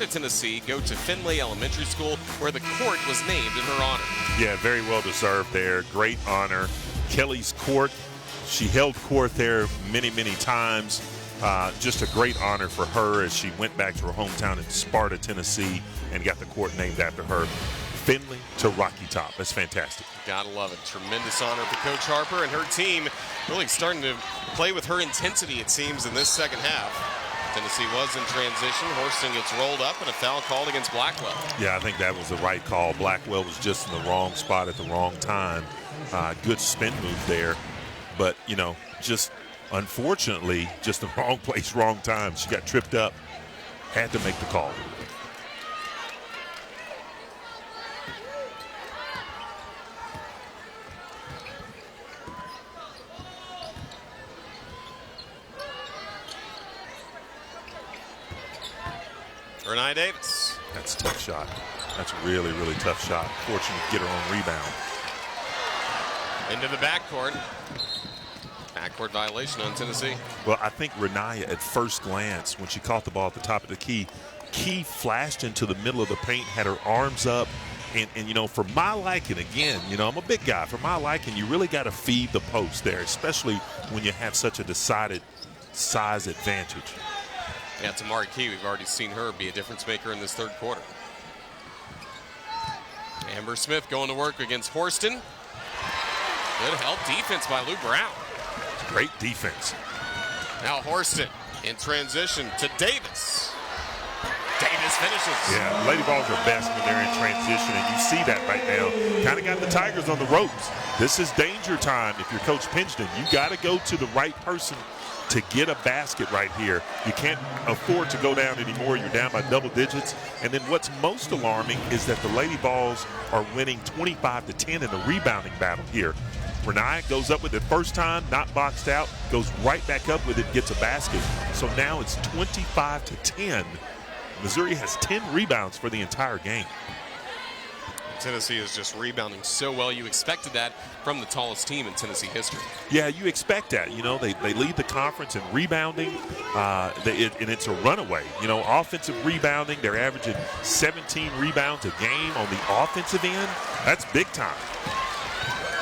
Tennessee, go to Finley Elementary School, where the court was named in her honor. Yeah, very well deserved there. Great honor. Kelly's court. She held court there many, many times. Just a great honor for her as she went back to her hometown in Sparta, Tennessee, and got the court named after her. Finley to Rocky Top. That's fantastic. Gotta love it. Tremendous honor for Coach Harper and her team, really starting to play with her intensity, it seems, in this second half. Tennessee was in transition. Horston gets rolled up and a foul called against Blackwell. Yeah, I think that was the right call. Blackwell was just in the wrong spot at the wrong time. Good spin move there. But, you know, just unfortunately, just the wrong place, wrong time. She got tripped up, had to make the call. Renai Davis. That's a tough shot. That's a really, really tough shot. Fortunate to get her own rebound. Into the backcourt. Backcourt violation on Tennessee. Well, I think Renaya, at first glance, when she caught the ball at the top of the key flashed into the middle of the paint, had her arms up. And you know, for my liking, again, you know, I'm a big guy. For my liking, you really got to feed the post there, especially when you have such a decided size advantage. Yeah, Tamari Key, we've already seen her be a difference maker in this third quarter. Amber Smith going to work against Horston. Good help defense by Lou Brown. Great defense. Now Horston in transition to Davis. Davis finishes. Yeah, Lady Vols are best when they're in transition, and you see that right now. Kind of got the Tigers on the ropes. This is danger time if you're Coach Pingeton. You got to go to the right person to get a basket right here. You can't afford to go down anymore. You're down by double digits. And then what's most alarming is that the Lady Vols are winning 25-10 in the rebounding battle here. Renai goes up with it first time, not boxed out, goes right back up with it, gets a basket. So now it's 25-10. Missouri has 10 rebounds for the entire game. Tennessee is just rebounding so well. You expected that from the tallest team in Tennessee history. Yeah, you expect that. You know, they lead the conference in rebounding, and it's a runaway. You know, offensive rebounding, they're averaging 17 rebounds a game on the offensive end. That's big time.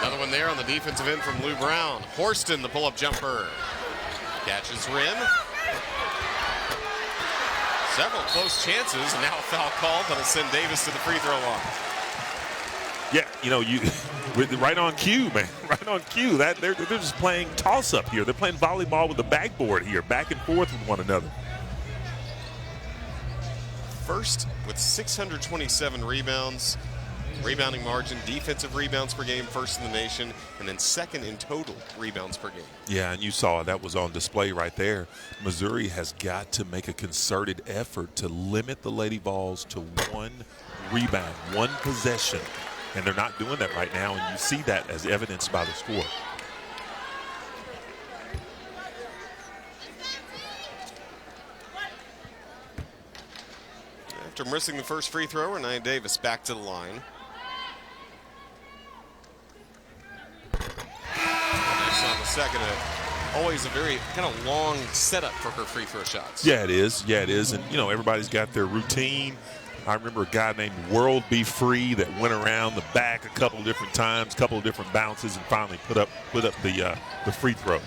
Another one there on the defensive end from Lou Brown. Horston, the pull-up jumper. Catches rim. Several close chances, and now a foul called that'll send Davis to the free throw line. Yeah, you know, right on cue, man. Right on cue. That they're just playing toss-up here. They're playing volleyball with the backboard here, back and forth with one another. First with 627 rebounds, rebounding margin, defensive rebounds per game, first in the nation, and then second in total rebounds per game. Yeah, and you saw that was on display right there. Missouri has got to make a concerted effort to limit the Lady Vols to one rebound, one possession. And they're not doing that right now, and you see that as evidenced by the score. After missing the first free throw, Renai Davis back to the line. Nice on the second. Always a very kind of long setup for her free throw shots. Yeah, it is. Yeah, it is. And, you know, everybody's got their routine. I remember a guy named World Be Free that went around the back a couple of different times, couple of different bounces, and finally put up the free throw.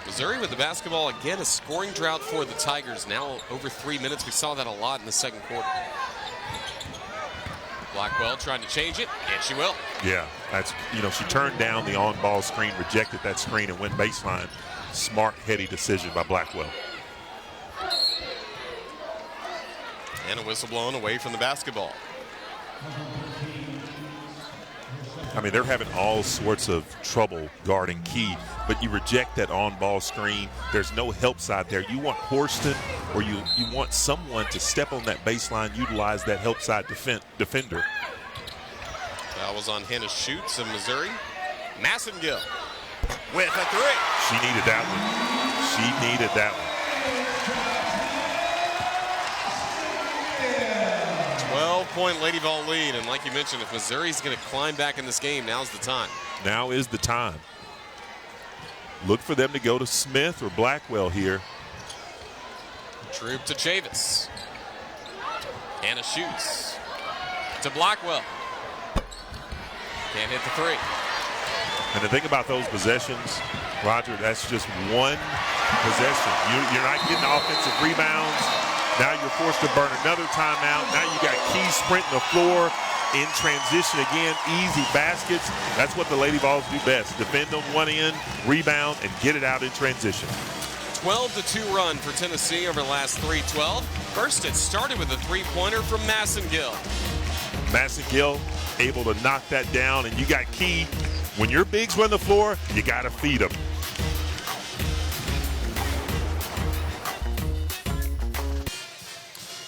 Missouri with the basketball, again, a scoring drought for the Tigers. Now over 3 minutes. We saw that a lot in the second quarter. Blackwell trying to change it, and she will. Yeah, that's, you know, she turned down the on-ball screen, rejected that screen, and went baseline. Smart, heady decision by Blackwell. And a whistle blown away from the basketball. I mean, they're having all sorts of trouble guarding Key, but you reject that on-ball screen. There's no help side there. You want Horston, or you want someone to step on that baseline, utilize that help side defender. That was on Hannah Schutz of Missouri. Massengill with a three. She needed that one. She needed that one. 12-point Lady Vol lead, and like you mentioned, if Missouri's going to climb back in this game, now's the time. Now is the time. Look for them to go to Smith or Blackwell here. Troop to Chavis. Hannah Schutz to Blackwell. Can't hit the three. And the thing about those possessions, Roger, that's just one possession. You're not getting offensive rebounds. Now you're forced to burn another timeout. Now you got Key sprinting the floor in transition again, easy baskets. That's what the Lady Vols do best. Defend on one end, rebound, and get it out in transition. 12-2 run for Tennessee over the last 3-12. First, it started with a three-pointer from Massengill. Massengill able to knock that down, and you got Key. When your bigs run the floor, you got to feed them.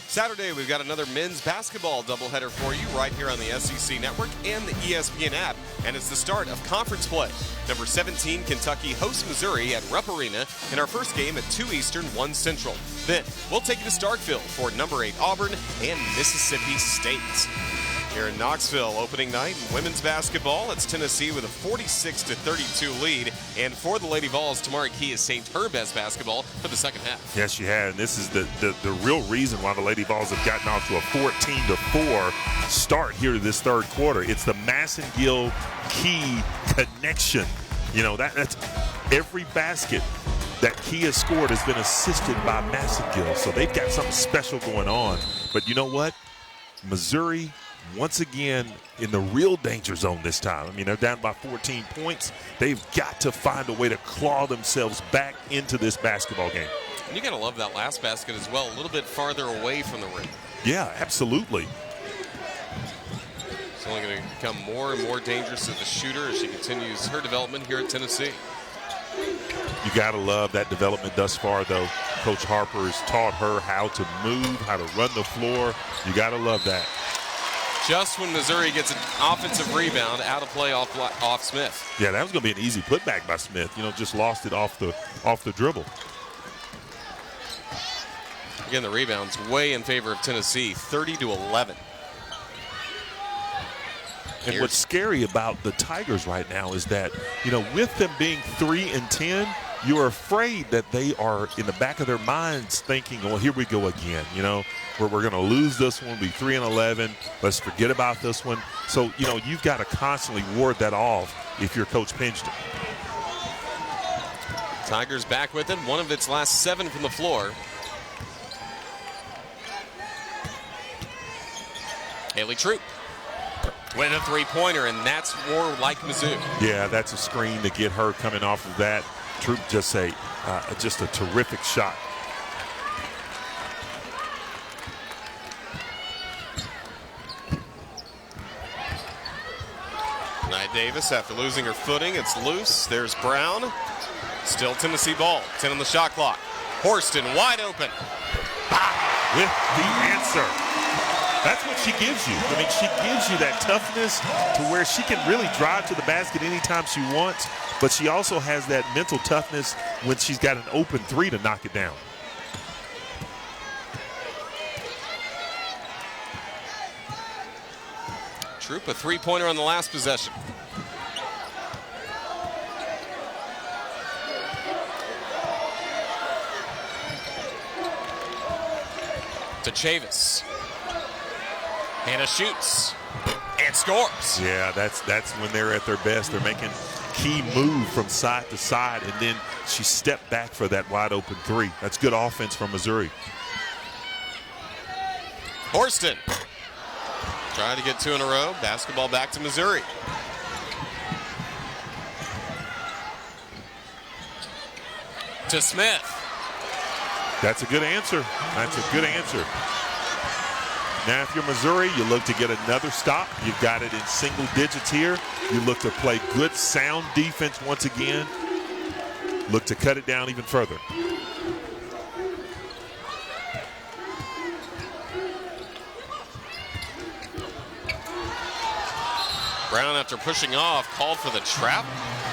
Saturday, we've got another men's basketball doubleheader for you right here on the SEC Network and the ESPN app, and it's the start of conference play. Number 17, Kentucky hosts Missouri at Rupp Arena in our first game at 2 Eastern, 1 Central. Then, we'll take you to Starkville for number 8 Auburn and Mississippi State. Here in Knoxville, opening night in women's basketball, it's Tennessee with a 46-32 lead. And for the Lady Vols, Tamari Key has saved her best basketball for the second half. Yes, she had. And this is the real reason why the Lady Vols have gotten off to a 14-4 start here to this third quarter. It's the Massengill Key connection. You know, that's every basket that Key has scored has been assisted by Massengill. So they've got something special going on. But you know what? Missouri, once again, in the real danger zone this time. I mean, they're down by 14 points. They've got to find a way to claw themselves back into this basketball game. And you got to love that last basket as well, a little bit farther away from the rim. Yeah, absolutely. It's only going to become more and more dangerous as a shooter as she continues her development here at Tennessee. You got to love that development thus far, though. Coach Harper has taught her how to move, how to run the floor. You got to love that. Just when Missouri gets an offensive rebound, out of play off Smith. Yeah, that was going to be an easy putback by Smith. You know, just lost it off the dribble. Again, the rebound's way in favor of Tennessee, 30-11. And what's scary about the Tigers right now is that, you know, with them being 3-10, you're afraid that they are in the back of their minds thinking, well, here we go again. You know, we're going to lose this one, be 3-11. Let's forget about this one. So, you know, you've got to constantly ward that off if you're Coach Pingeton. Tigers back with it, one of its last 7 from the floor. Haley Troop with a three-pointer, and that's more like Mizzou. Yeah, that's a screen to get her coming off of that. Troop just a terrific shot. Nia Davis, after losing her footing, it's loose. There's Brown. Still Tennessee ball. 10 on the shot clock. Horston wide open. With the answer. That's what she gives you. I mean, she gives you that toughness to where she can really drive to the basket anytime she wants, but she also has that mental toughness when she's got an open three to knock it down. Troop, a three-pointer on the last possession. To Chavis. Hannah shoots and scores. Yeah, that's when they're at their best. They're making key move from side to side, and then she stepped back for that wide open three. That's good offense from Missouri. Horston trying to get 2 in a row. Basketball back to Missouri. To Smith. That's a good answer. That's a good answer. Now, if you're Missouri, you look to get another stop. You've got it in single digits here. You look to play good, sound defense once again. Look to cut it down even further. Brown, after pushing off, called for the trap.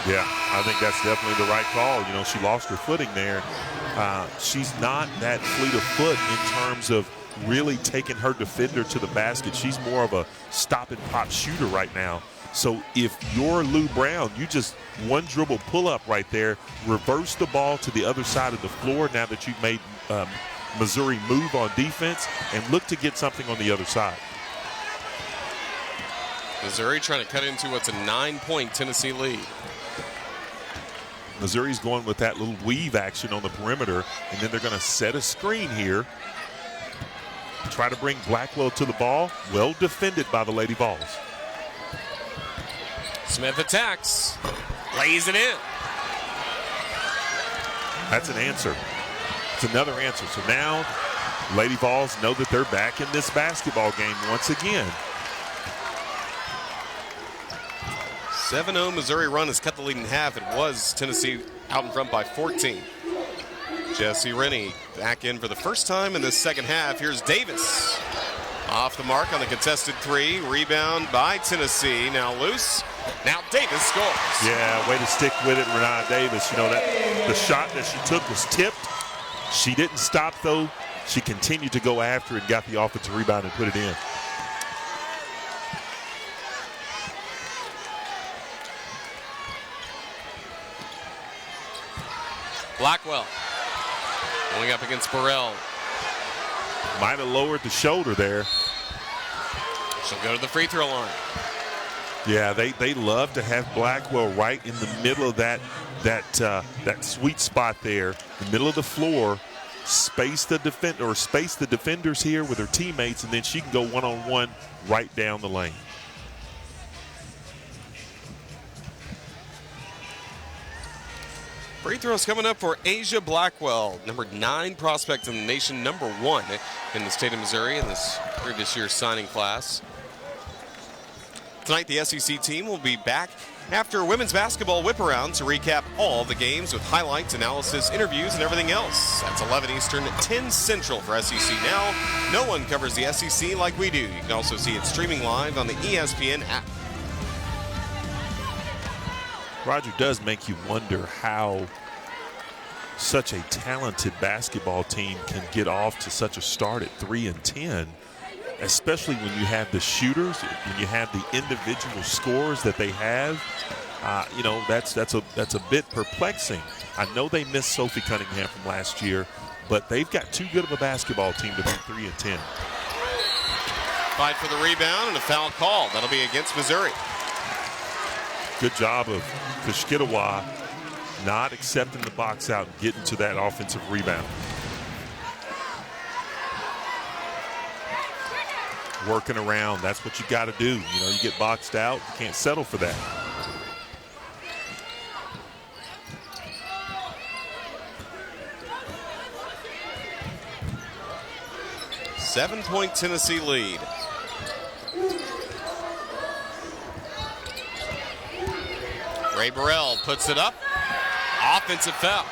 Yeah, I think that's definitely the right call. You know, she lost her footing there. She's not that fleet of foot in terms of really taking her defender to the basket. She's more of a stop and pop shooter right now. So if you're Lou Brown, you just one dribble pull up right there, reverse the ball to the other side of the floor now that you've made Missouri move on defense, and look to get something on the other side. Missouri trying to cut into what's a 9-point Tennessee lead. Missouri's going with that little weave action on the perimeter, and then they're going to set a screen here. Try to bring Blackwell to the ball. Well defended by the Lady Vols. Smith attacks, lays it in. That's an answer. It's another answer. So now Lady Vols know that they're back in this basketball game once again. 7-0 Missouri run has cut the lead in half. It was Tennessee out in front by 14. Jesse Rennie back in for the first time in the second half. Here's Davis. Off the mark on the contested three. Rebound by Tennessee. Now loose. Now Davis scores. Yeah, way to stick with it, Renee Davis. You know, that the shot that she took was tipped. She didn't stop, though. She continued to go after it, got the offensive rebound, and put it in. Blackwell going up against Burrell. Might have lowered the shoulder there. She'll go to the free throw line. Yeah, they love to have Blackwell right in the middle of that sweet spot there, the middle of the floor. Space the defenders here with her teammates, and then she can go one-on-one right down the lane. Free throws coming up for Asia Blackwell, number 9 prospect in the nation, number 1 in the state of Missouri in this previous year's signing class. Tonight, the SEC team will be back after women's basketball whip-around to recap all the games with highlights, analysis, interviews, and everything else. That's 11 Eastern, 10 Central for SEC Now. No one covers the SEC like we do. You can also see it streaming live on the ESPN app. Roger, does make you wonder how such a talented basketball team can get off to such a start at 3-10, especially when you have the shooters, when you have the individual scores that they have. You know, that's a bit perplexing. I know they missed Sophie Cunningham from last year, but they've got too good of a basketball team to be 3-10. Fight for the rebound and a foul call. That'll be against Missouri. Good job of Kishkitawa not accepting the box out and getting to that offensive rebound. Working around, that's what you got to do. You know, you get boxed out, you can't settle for that. Seven-point Tennessee lead. Ray Burrell puts it up. Offensive foul.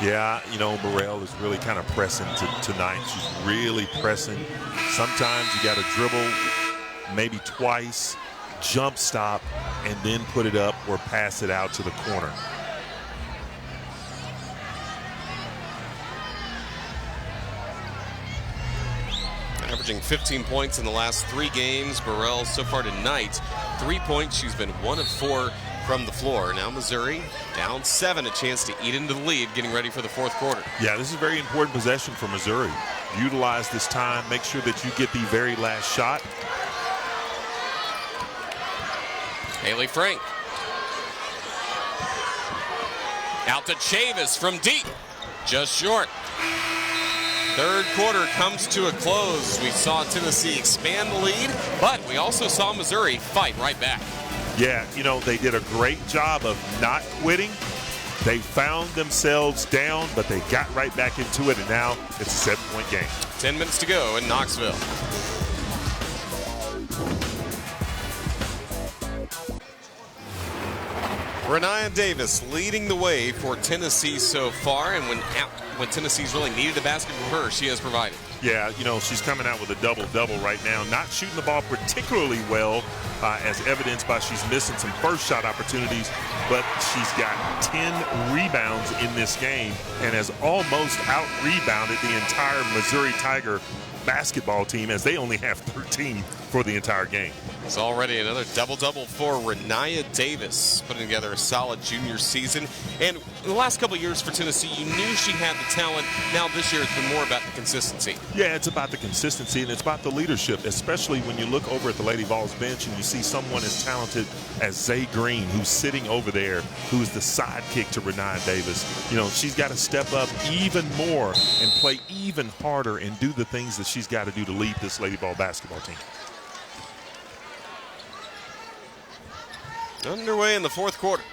Yeah, you know, Burrell is really kind of pressing tonight. She's really pressing. Sometimes you got to dribble maybe twice, jump stop, and then put it up or pass it out to the corner. Averaging 15 points in the last 3 games. Burrell so far tonight, 3 points. She's been 1 of 4 from the floor. Now Missouri down 7, a chance to eat into the lead, getting ready for the 4th quarter. Yeah, this is a very important possession for Missouri. Utilize this time, make sure that you get the very last shot. Haley Frank. Out to Chavis from deep. Just short. 3rd quarter comes to a close. We saw Tennessee expand the lead, but we also saw Missouri fight right back. Yeah, you know, they did a great job of not quitting. They found themselves down, but they got right back into it, and now it's a 7-point game. 10 minutes to go in Knoxville. Renaya Davis leading the way for Tennessee so far, and when Tennessee's really needed a basket from her, she has provided. Yeah, you know, she's coming out with a double-double right now. Not shooting the ball particularly well, as evidenced by she's missing some first shot opportunities, but she's got 10 rebounds in this game and has almost out-rebounded the entire Missouri Tiger basketball team, as they only have 13 for the entire game. It's already another double-double for Renaya Davis, putting together a solid junior season. And in the last couple of years for Tennessee, you knew she had the talent. Now this year, it's been more about the consistency. Yeah, it's about the consistency, and it's about the leadership, especially when you look over at the Lady Vols bench and you see someone as talented as Zay Green, who's sitting over there, who's the sidekick to Renaya Davis. You know, she's got to step up even more and play even harder and do the things that she's got to do to lead this Lady Vol basketball team. Underway in the fourth quarter.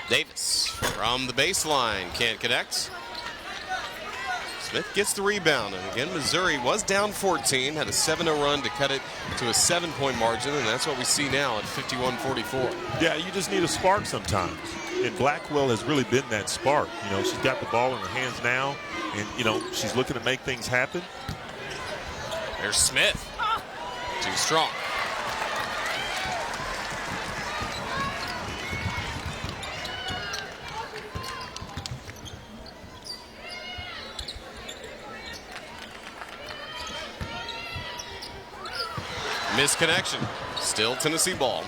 Davis from the baseline, can't connect. Smith gets the rebound, and again, Missouri was down 14, had a 7-0 run to cut it to a 7-point margin, and that's what we see now at 51-44. Yeah, you just need a spark sometimes, and Blackwell has really been that spark. You know, she's got the ball in her hands now, and, you know, she's looking to make things happen. There's Smith. Too strong. Misconnection. Still Tennessee ball.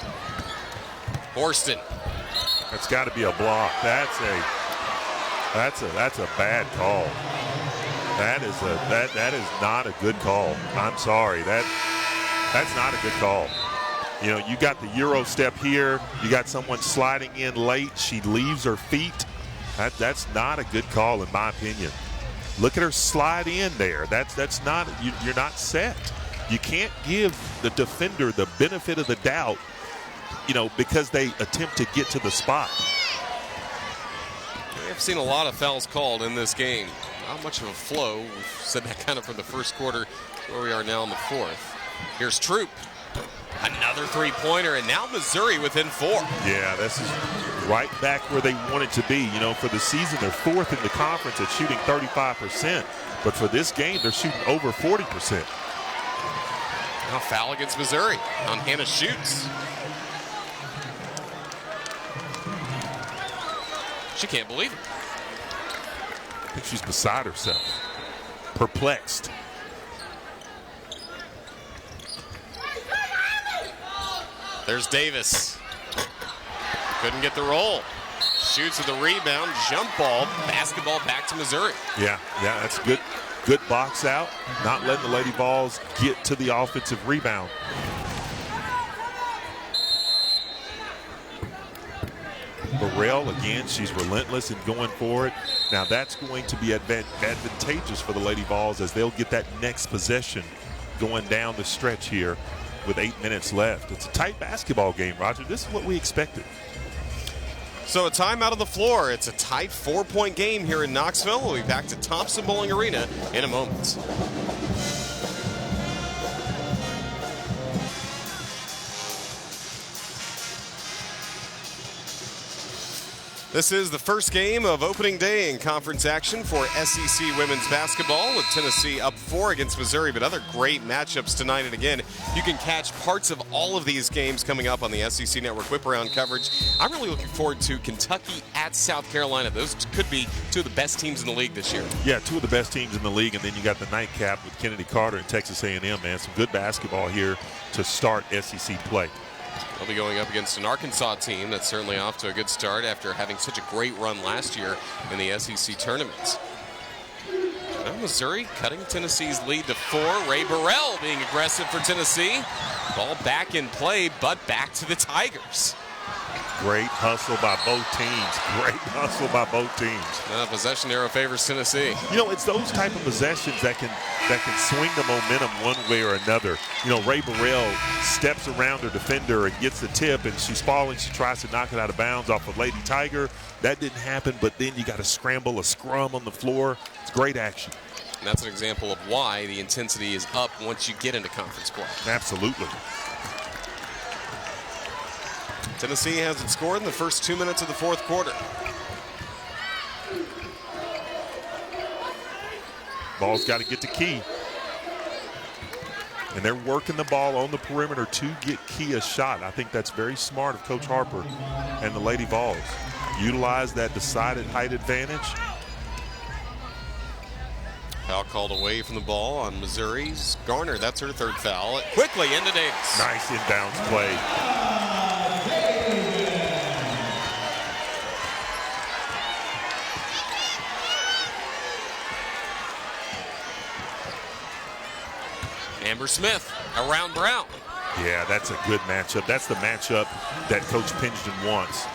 Horston. That's got to be a block. That's a bad call. That is not a good call. I'm sorry. That's not a good call. You know, you got the Euro step here. You got someone sliding in late. She leaves her feet. That's not a good call in my opinion. Look at her slide in there. That's not, you're not set. You can't give the defender the benefit of the doubt, you know, because they attempt to get to the spot. I've seen a lot of fouls called in this game. Not much of a flow. We've said that kind of from the first quarter, where we are now in the fourth. Here's Troop. Another three-pointer, and now Missouri within 4. Yeah, this is right back where they wanted to be. You know, for the season, they're 4th in the conference at shooting 35%. But for this game, they're shooting over 40%. Now foul against Missouri on Hannah Schutz. She can't believe it. I think she's beside herself, perplexed. There's Davis. Couldn't get the roll. Shoots with the rebound, jump ball, basketball back to Missouri. Yeah, that's good. Good box out, not letting the Lady Vols get to the offensive rebound. Burrell, again, she's relentless in going for it. Now that's going to be advantageous for the Lady Vols as they'll get that next possession going down the stretch here with 8 minutes left. It's a tight basketball game, Roger. This is what we expected. So a timeout on the floor. It's a tight 4-point game here in Knoxville. We'll be back to Thompson Bowling Arena in a moment. This is the first game of opening day in conference action for SEC women's basketball, with Tennessee up 4 against Missouri, but other great matchups tonight. And again, you can catch parts of all of these games coming up on the SEC Network whip-around coverage. I'm really looking forward to Kentucky at South Carolina. Those could be 2 of the best teams in the league this year. Yeah, 2 of the best teams in the league, and then you got the nightcap with Kennedy Carter and Texas A&M, man. Some good basketball here to start SEC play. They'll be going up against an Arkansas team that's certainly off to a good start after having such a great run last year in the SEC tournament. Now Missouri cutting Tennessee's lead to 4. Ray Burrell being aggressive for Tennessee. Ball back in play, but back to the Tigers. Great hustle by both teams. Great hustle by both teams. Possession arrow favors Tennessee. You know, it's those type of possessions that can swing the momentum one way or another. You know, Ray Burrell steps around her defender and gets the tip, and she's falling. She tries to knock it out of bounds off of Lady Tiger. That didn't happen, but then you got to scramble a scrum on the floor. It's great action. And that's an example of why the intensity is up once you get into conference play. Absolutely. Tennessee hasn't scored in the first 2 minutes of the fourth quarter. Ball's got to get to Key. And they're working the ball on the perimeter to get Key a shot. I think that's very smart of Coach Harper and the Lady Vols. Utilize that decided height advantage. Foul called away from the ball on Missouri's Garner. That's her third foul. Quickly into Davis. Nice inbounds play. Amber Smith around Brown. Yeah, that's a good matchup. That's the matchup that Coach Pingeton wants.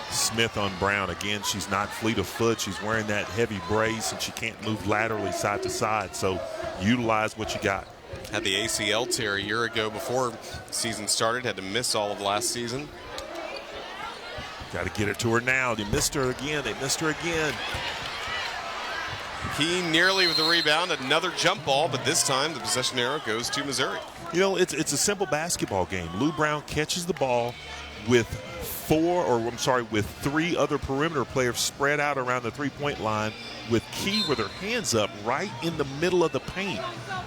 Smith on Brown. Again, she's not fleet of foot. She's wearing that heavy brace, and she can't move laterally side to side. So utilize what you got. Had the ACL tear a year ago before season started. Had to miss all of last season. Got to get it to her now. They missed her again. They missed her again. Key nearly with the rebound. Another jump ball, but this time the possession arrow goes to Missouri. You know, it's a simple basketball game. Lou Brown catches the ball with three other perimeter players spread out around the three-point line, with Key with her hands up right in the middle of the paint.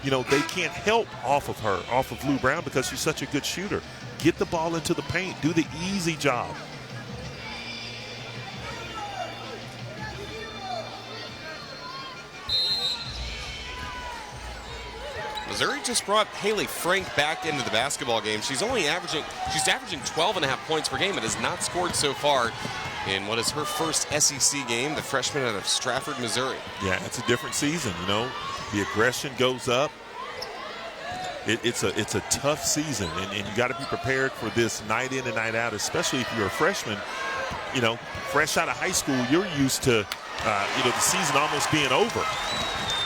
You know, they can't help off of Lou Brown, because she's such a good shooter. Get the ball into the paint. Do the easy job. Missouri just brought Haley Frank back into the basketball game. She's averaging 12.5 points per game and has not scored so far in what is her first SEC game, the freshman out of Stratford, Missouri. Yeah, it's a different season, you know. The aggression goes up. It's a tough season, and you got to be prepared for this night in and night out, especially if you're a freshman. You know, fresh out of high school, you're used to, the season almost being over,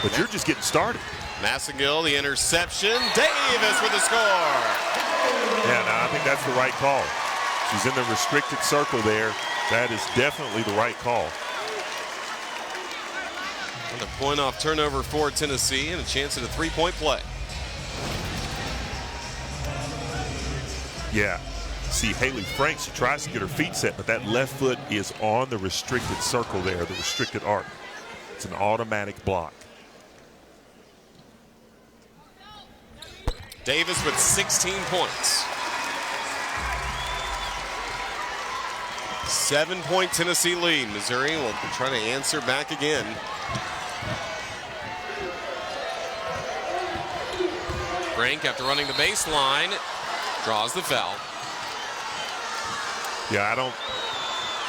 but you're just getting started. Massengill, the interception. Davis with the score. Yeah, no, I think that's the right call. She's in the restricted circle there. That is definitely the right call. Another point off turnover for Tennessee and a chance at a three-point play. Yeah. See, Haley Frank, she tries to get her feet set, but that left foot is on the restricted circle there, the restricted arc. It's an automatic block. Davis with 16 points. 7-point Tennessee lead. Missouri will try to answer back again. Frank, after running the baseline, draws the foul. Yeah,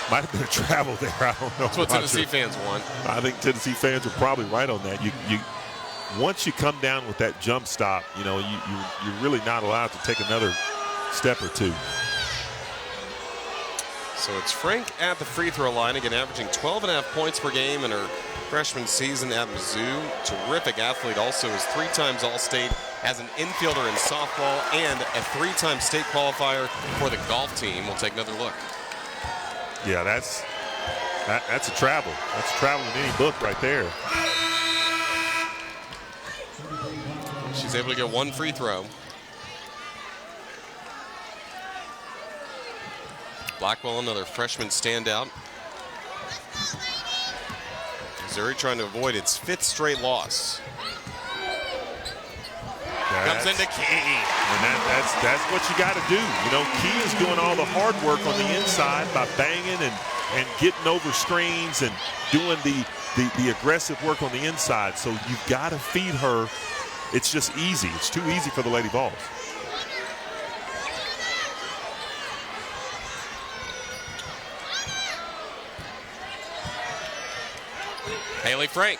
might have been a travel there. I don't know. That's what Tennessee fans want. I think Tennessee fans are probably right on that. Once you come down with that jump stop, you know, you're really not allowed to take another step or two. So it's Frank at the free throw line, again averaging 12.5 points per game in her freshman season at Mizzou. Terrific athlete, also is 3 times All-State as an infielder in softball and a 3-time state qualifier for the golf team. We'll take another look. Yeah, that's a travel. That's a travel in any book right there. She's able to get 1 free throw. Blackwell, another freshman standout. Missouri trying to avoid its 5th straight loss. Comes into Key. And that's what you got to do. You know, Key is doing all the hard work on the inside by banging and getting over screens and doing the aggressive work on the inside. So you've got to feed her. It's just easy. It's too easy for the Lady Vols. Haley Frank,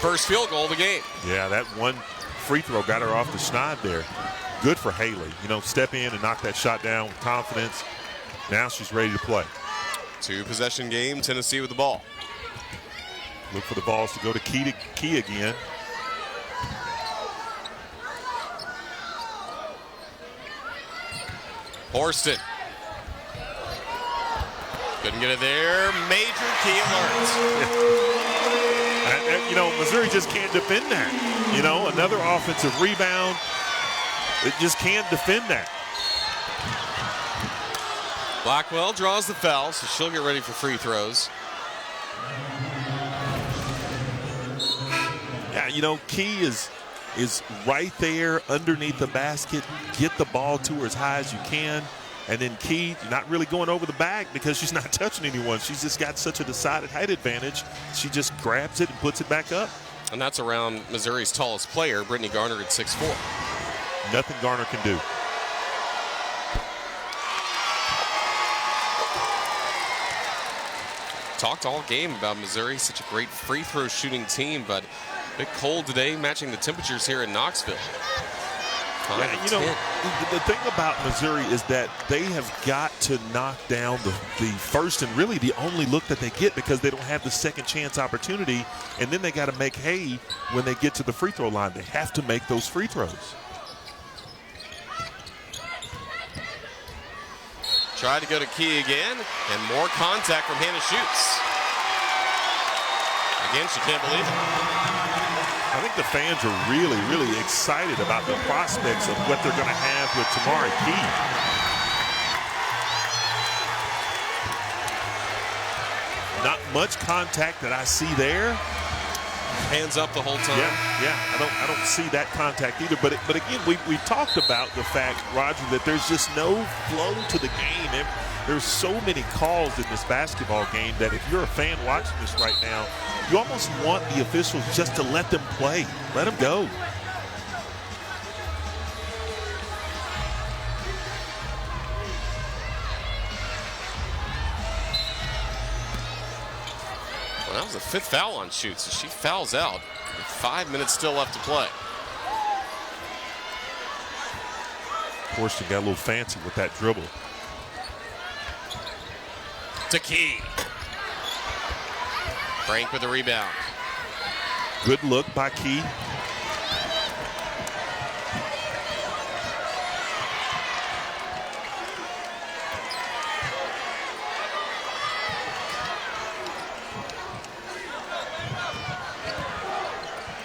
first field goal of the game. Yeah, that one free throw got her off the schneid there. Good for Haley. You know, step in and knock that shot down with confidence. Now she's ready to play. 2-possession game, Tennessee with the ball. Look for the Vols to go to Key again. Horston. Couldn't get it there. Major Key alert. You know, Missouri just can't defend that. You know, another offensive rebound. It just can't defend that. Blackwell draws the foul, so she'll get ready for free throws. Yeah, you know, Key is right there underneath the basket. Get the ball to her as high as you can. And then Key not really going over the bag because she's not touching anyone. She's just got such a decided height advantage. She just grabs it and puts it back up. And that's around Missouri's tallest player, Brittany Garner, at 6'4". Nothing Garner can do. Talked all game about Missouri, such a great free throw shooting team, but a bit cold today, matching the temperatures here in Knoxville. Yeah, you know, the thing about Missouri is that they have got to knock down the first and really the only look that they get, because they don't have the second chance opportunity, and then they got to make hay when they get to the free throw line. They have to make those free throws. Try to go to Key again, and more contact from Hannah Schutz. Again, she can't believe it. I think the fans are really, really excited about the prospects of what they're going to have with Tamari Key. Not much contact that I see there. Hands up the whole time. Yeah. I don't see that contact either. But again, we talked about the fact, Roger, that there's just no flow to the game. And there's so many calls in this basketball game that if you're a fan watching this right now, you almost want the officials just to let them play. Let them go. Well, that was the 5th foul on Schutz, so she fouls out with 5 minutes still left to play. Of course, she got a little fancy with that dribble. To Key. Frank with the rebound. Good look by Key.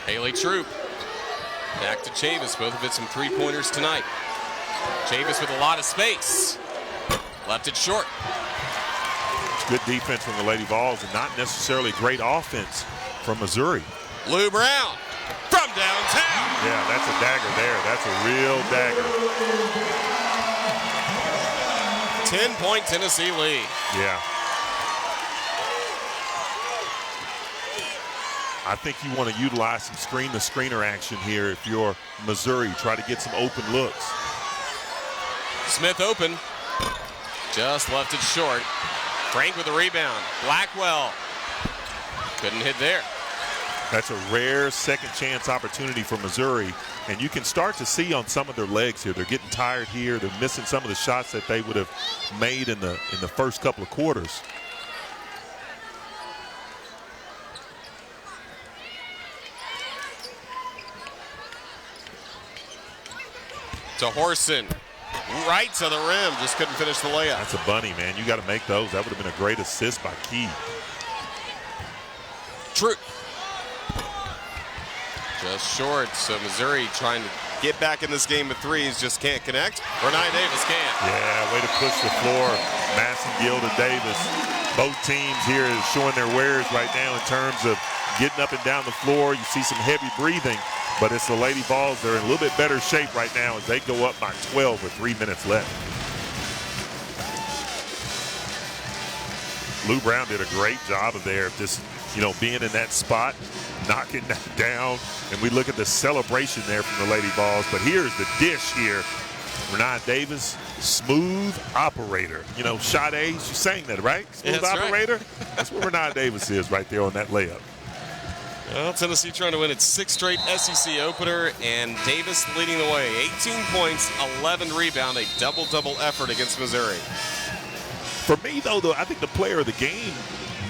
Haley Troop. Back to Chavis. Both have hit some three-pointers tonight. Chavis with a lot of space. Left it short. Good defense from the Lady Vols and not necessarily great offense from Missouri. Lou Brown from downtown. Yeah, that's a dagger there. That's a real dagger. 10-point Tennessee lead. Yeah. I think you want to utilize some screen-to-screener action here if you're Missouri. Try to get some open looks. Smith open. Just left it short. Frank with the rebound. Blackwell couldn't hit there. That's a rare second chance opportunity for Missouri, and you can start to see on some of their legs here. They're getting tired here. They're missing some of the shots that they would have made in the first couple of quarters. To Horson. Right to the rim. Just couldn't finish the layup. That's a bunny, man. You got to make those. That would have been a great assist by Key. True. Just short. So Missouri trying to get back in this game with threes. Just can't connect. Renai Davis can. Yeah, way to push the floor. Massengill to Davis. Both teams here is showing their wares right now in terms of getting up and down the floor. You see some heavy breathing. But it's the Lady Vols. They're in a little bit better shape right now as they go up by 12 with 3 minutes left. Lou Brown did a great job of there, just, being in that spot, knocking that down. And we look at the celebration there from the Lady Vols. But here's the dish here. Renai Davis, smooth operator. Sade, she sang that, right? Smooth operator. Right. That's what Renai Davis is right there on that layup. Well, Tennessee trying to win its 6th straight SEC opener, and Davis leading the way. 18 points, 11 rebound, a double-double effort against Missouri. For me, though, I think the player of the game,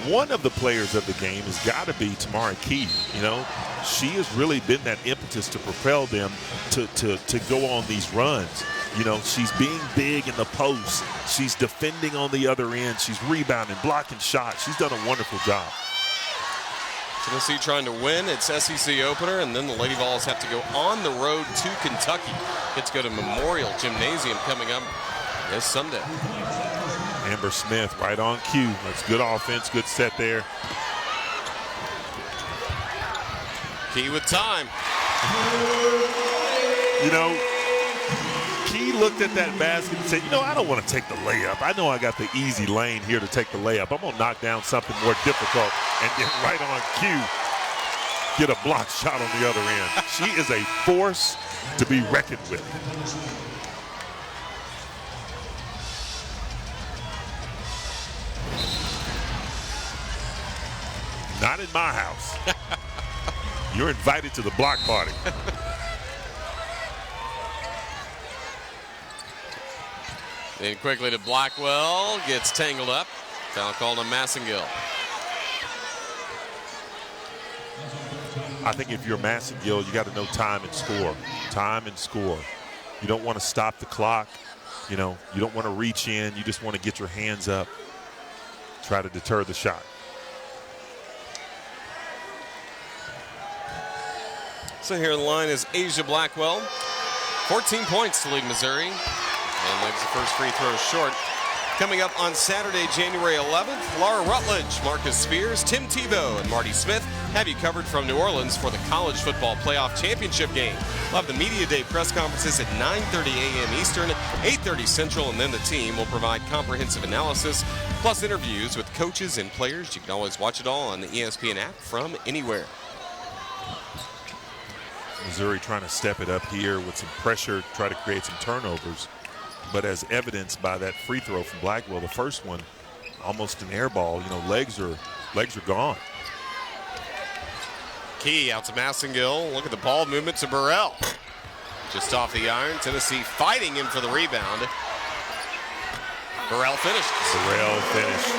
one of the players of the game has got to be Tamari Key. She has really been that impetus to propel them to go on these runs. She's being big in the post. She's defending on the other end. She's rebounding, blocking shots. She's done a wonderful job. Tennessee trying to win its SEC opener, and then the Lady Vols have to go on the road to Kentucky. Get to go to Memorial Gymnasium coming up this Sunday. Amber Smith right on cue. That's good offense, good set there. Key with time. Key looked at that basket and said, I don't want to take the layup. I know I got the easy lane here to take the layup. I'm going to knock down something more difficult. And then right on cue, get a block shot on the other end. She is a force to be reckoned with. Not in my house. You're invited to the block party. Then quickly to Blackwell, gets tangled up. Foul called on Massengill. I think if you're Massengill, you got to know time and score. Time and score. You don't want to stop the clock. You know, you don't want to reach in. You just want to get your hands up. Try to deter the shot. So here on the line is Asia Blackwell. 14 points to lead Missouri. And leaves the first free throw short. Coming up on Saturday, January 11th, Laura Rutledge, Marcus Spears, Tim Tebow, and Marty Smith have you covered from New Orleans for the College Football Playoff Championship game. We'll have the Media Day press conferences at 9:30 a.m. Eastern, 8:30 Central, and then the team will provide comprehensive analysis, plus interviews with coaches and players. You can always watch it all on the ESPN app from anywhere. Missouri trying to step it up here with some pressure, try to create some turnovers. But as evidenced by that free throw from Blackwell, the first one, almost an air ball. You know, legs are gone. Key out to Massengill. Look at the ball movement to Burrell. Just off the iron. Tennessee fighting him for the rebound. Burrell finishes. Burrell finished.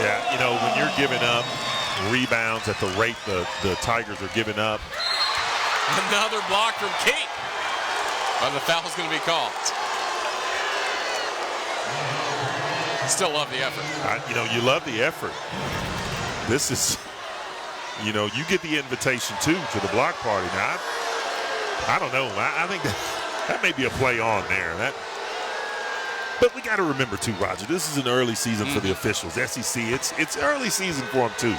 Yeah, you know, when you're giving up rebounds at the rate the Tigers are giving up. Another block from Key. But the foul's going to be called. Still love the effort. You know, you love the effort. This is, you know, you get the invitation too to the block party. Now, I don't know. I think that may be a play on there. But we got to remember too, Roger. This is an early season for the officials. SEC, it's early season for them too.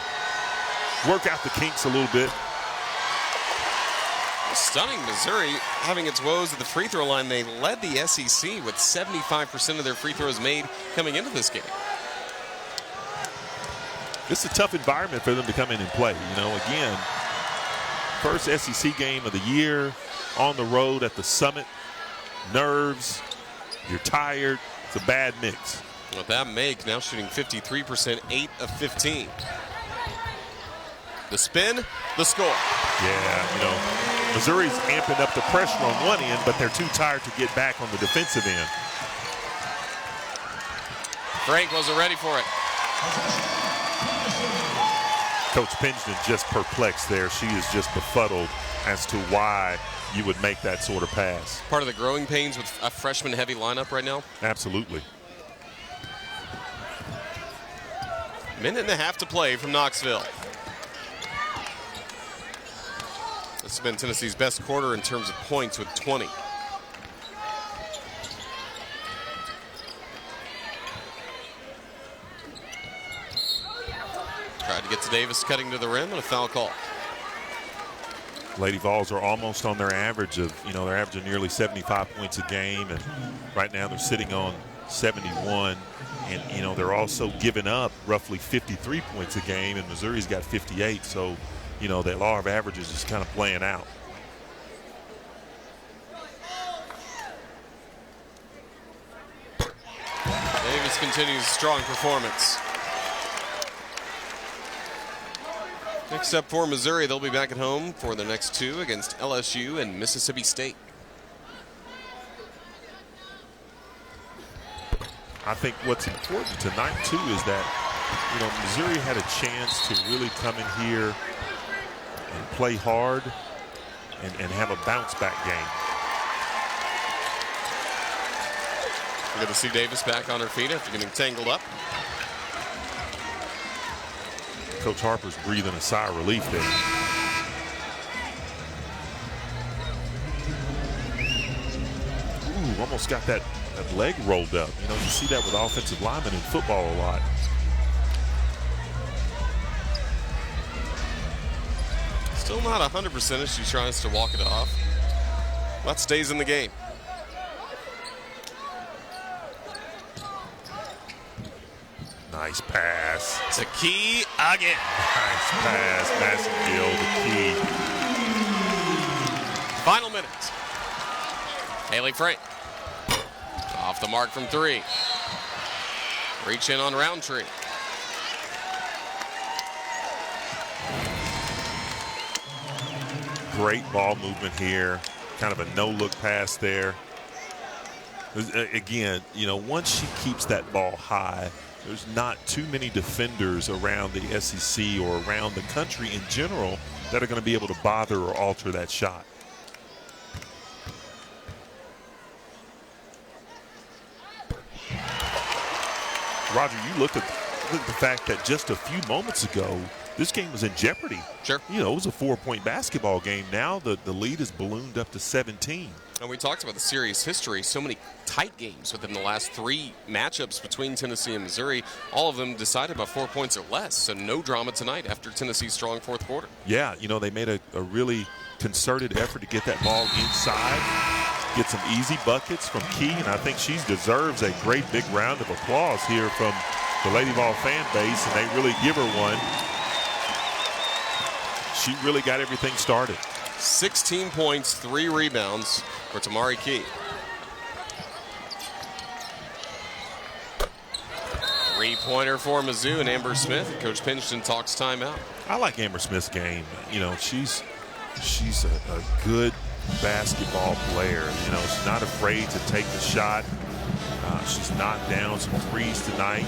Work out the kinks a little bit. Stunning Missouri having its woes at the free throw line. They led the SEC with 75% of their free throws made coming into this game. It's a tough environment for them to come in and play. You know, again, first SEC game of the year, on the road at the Summit, nerves, you're tired. It's a bad mix. With that make, now shooting 53%, 8 of 15. The spin, the score. Yeah, you know, Missouri's amping up the pressure on one end, but they're too tired to get back on the defensive end. Frank wasn't ready for it. Coach Pinsden just perplexed there. She is just befuddled as to why you would make that sort of pass. Part of the growing pains with a freshman-heavy lineup right now? Absolutely. Minute and a half to play from Knoxville. This has been Tennessee's best quarter in terms of points with 20. Tried to get to Davis, cutting to the rim, and a foul call. Lady Vols are almost on their average of, you know, they're averaging nearly 75 points a game, and right now they're sitting on 71. And, you know, they're also giving up roughly 53 points a game, and Missouri's got 58. So, you know, that law of averages is kind of playing out. Davis continues strong performance. Next up for Missouri, they'll be back at home for their next two against LSU and Mississippi State. I think what's important tonight, too, is that, you know, Missouri had a chance to really come in here and play hard and have a bounce-back game. Good to see Davis back on her feet after getting tangled up. Coach Harper's breathing a sigh of relief there. Ooh, almost got that leg rolled up. You know, you see that with offensive linemen in football a lot. Still not 100% as she tries to walk it off. That stays in the game. Nice pass. To Key again. Nice pass. Madison Gill to Key. Final minutes. Haley Frank. Off the mark from 3. Reach in on Roundtree. Great ball movement here. Kind of a no-look pass there. Again, you know, once she keeps that ball high, there's not too many defenders around the SEC or around the country in general that are going to be able to bother or alter that shot. Roger, you look at the fact that just a few moments ago, this game was in jeopardy. Sure. You know, it was a 4-point basketball game. Now the lead is ballooned up to 17. And we talked about the series history. So many tight games within the last 3 matchups between Tennessee and Missouri. All of them decided by 4 points or less. So no drama tonight after Tennessee's strong fourth quarter. Yeah, you know, they made a really concerted effort to get that ball inside, get some easy buckets from Key, and I think she deserves a great big round of applause here from the Lady Vol fan base, and they really give her one. She really got everything started. 16 points, 3 rebounds for Tamari Key. Three-pointer for Mizzou and Amber Smith. Coach Pingeton talks timeout. I like Amber Smith's game. You know, she's a good basketball player. You know, she's not afraid to take the shot. She's knocked down some threes tonight.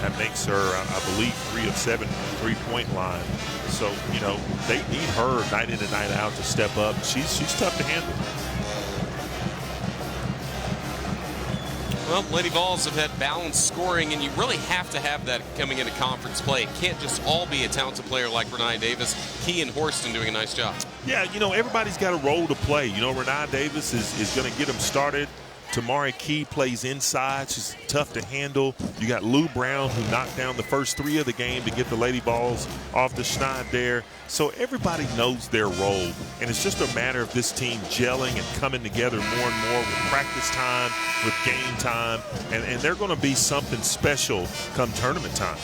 That makes her, I believe, 3 of 7 3-point line. So, you know, they need her night in and night out to step up. She's tough to handle. Well, Lady Vols have had balanced scoring, and you really have to have that coming into conference play. It can't just all be a talented player like Renai Davis. Key and Horston doing a nice job. Yeah, you know, everybody's got a role to play. You know, Renai Davis is going to get them started. Tamari Key plays inside. She's tough to handle. You got Lou Brown, who knocked down the first 3 of the game to get the Lady Vols off the schneid there. So everybody knows their role, and it's just a matter of this team gelling and coming together more and more with practice time, with game time, and they're going to be something special come tournament time.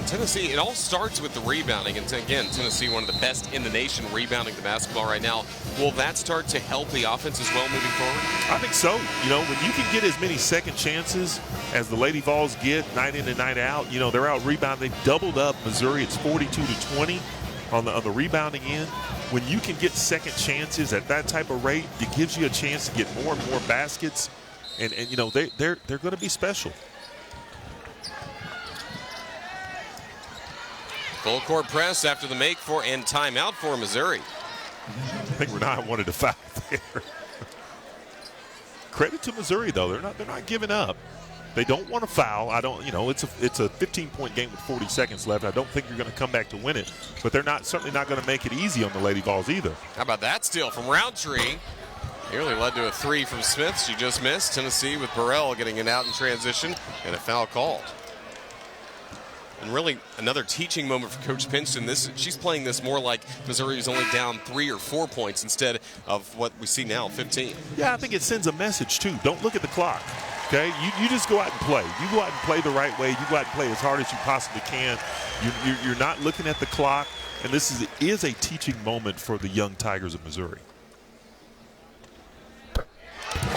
Tennessee, it all starts with the rebounding. And again, Tennessee, one of the best in the nation rebounding the basketball right now. Will that start to help the offense as well moving forward? I think so. You know, when you can get as many second chances as the Lady Vols get night in and night out, you know, they're out rebounding. They've doubled up Missouri. It's 42-20 on the rebounding end. When you can get second chances at that type of rate, it gives you a chance to get more and more baskets. And you know, they're going to be special. Full court press after the make for and timeout for Missouri. I think Renai wanted to foul there. Credit to Missouri though, they're not giving up. They don't want to foul. It's a 15-point game with 40 seconds left. I don't think you're going to come back to win it, but they're certainly not going to make it easy on the Lady Vols either. How about that steal from Roundtree? Nearly led to a 3 from Smith. She just missed. Tennessee with Burrell getting it out in transition and a foul called. And really another teaching moment for Coach Pingeton. She's playing this more like Missouri is only down 3 or 4 points instead of what we see now, 15. Yeah, I think it sends a message too. Don't look at the clock. Okay, you just go out and play. You go out and play the right way. You go out and play as hard as you possibly can. You're not looking at the clock, and this is a teaching moment for the young Tigers of Missouri.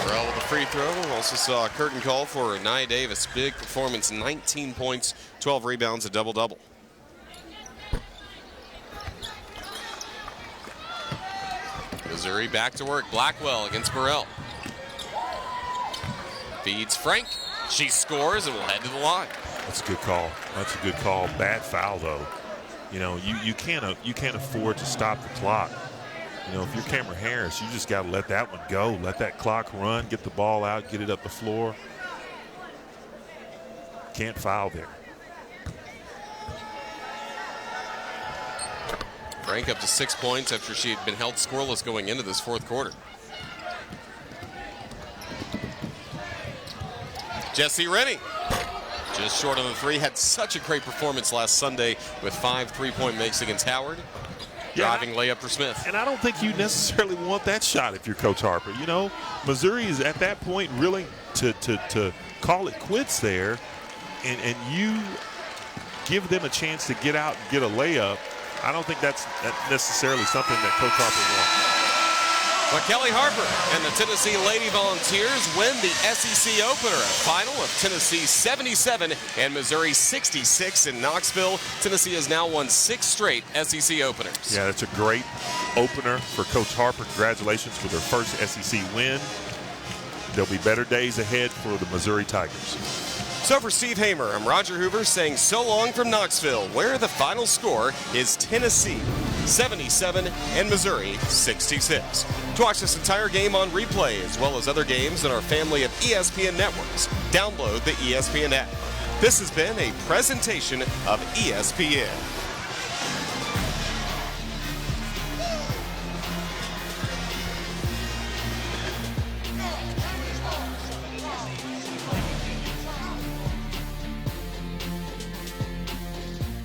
Burrell with a free throw. Also saw a curtain call for Renai Davis. Big performance, 19 points, 12 rebounds, a double-double. Missouri back to work. Blackwell against Burrell. Feeds Frank. She scores and will head to the line. That's a good call. That's a good call. Bad foul though. You know, you can't afford to stop the clock. You know, if you're Cameron Harris, you just got to let that one go. Let that clock run, get the ball out, get it up the floor. Can't foul there. Frank up to 6 points after she had been held scoreless going into this fourth quarter. Jessie Rennie, just short on the 3, had such a great performance last Sunday with 5 3-point makes against Howard. Driving layup for Smith. And I don't think you necessarily want that shot if you're Coach Harper. You know, Missouri is at that point willing to call it quits there. and you give them a chance to get out and get a layup, I don't think that's necessarily something that Coach Harper wants. But Kelly Harper and the Tennessee Lady Volunteers win the SEC opener, a final of Tennessee 77 and Missouri 66 in Knoxville. Tennessee has now won 6 straight SEC openers. Yeah, that's a great opener for Coach Harper. Congratulations for their first SEC win. There'll be better days ahead for the Missouri Tigers. So for Steve Hamer, I'm Roger Hoover saying so long from Knoxville, where the final score is Tennessee 77 and Missouri 66. To watch this entire game on replay, as well as other games in our family of ESPN networks, download the ESPN app. This has been a presentation of ESPN.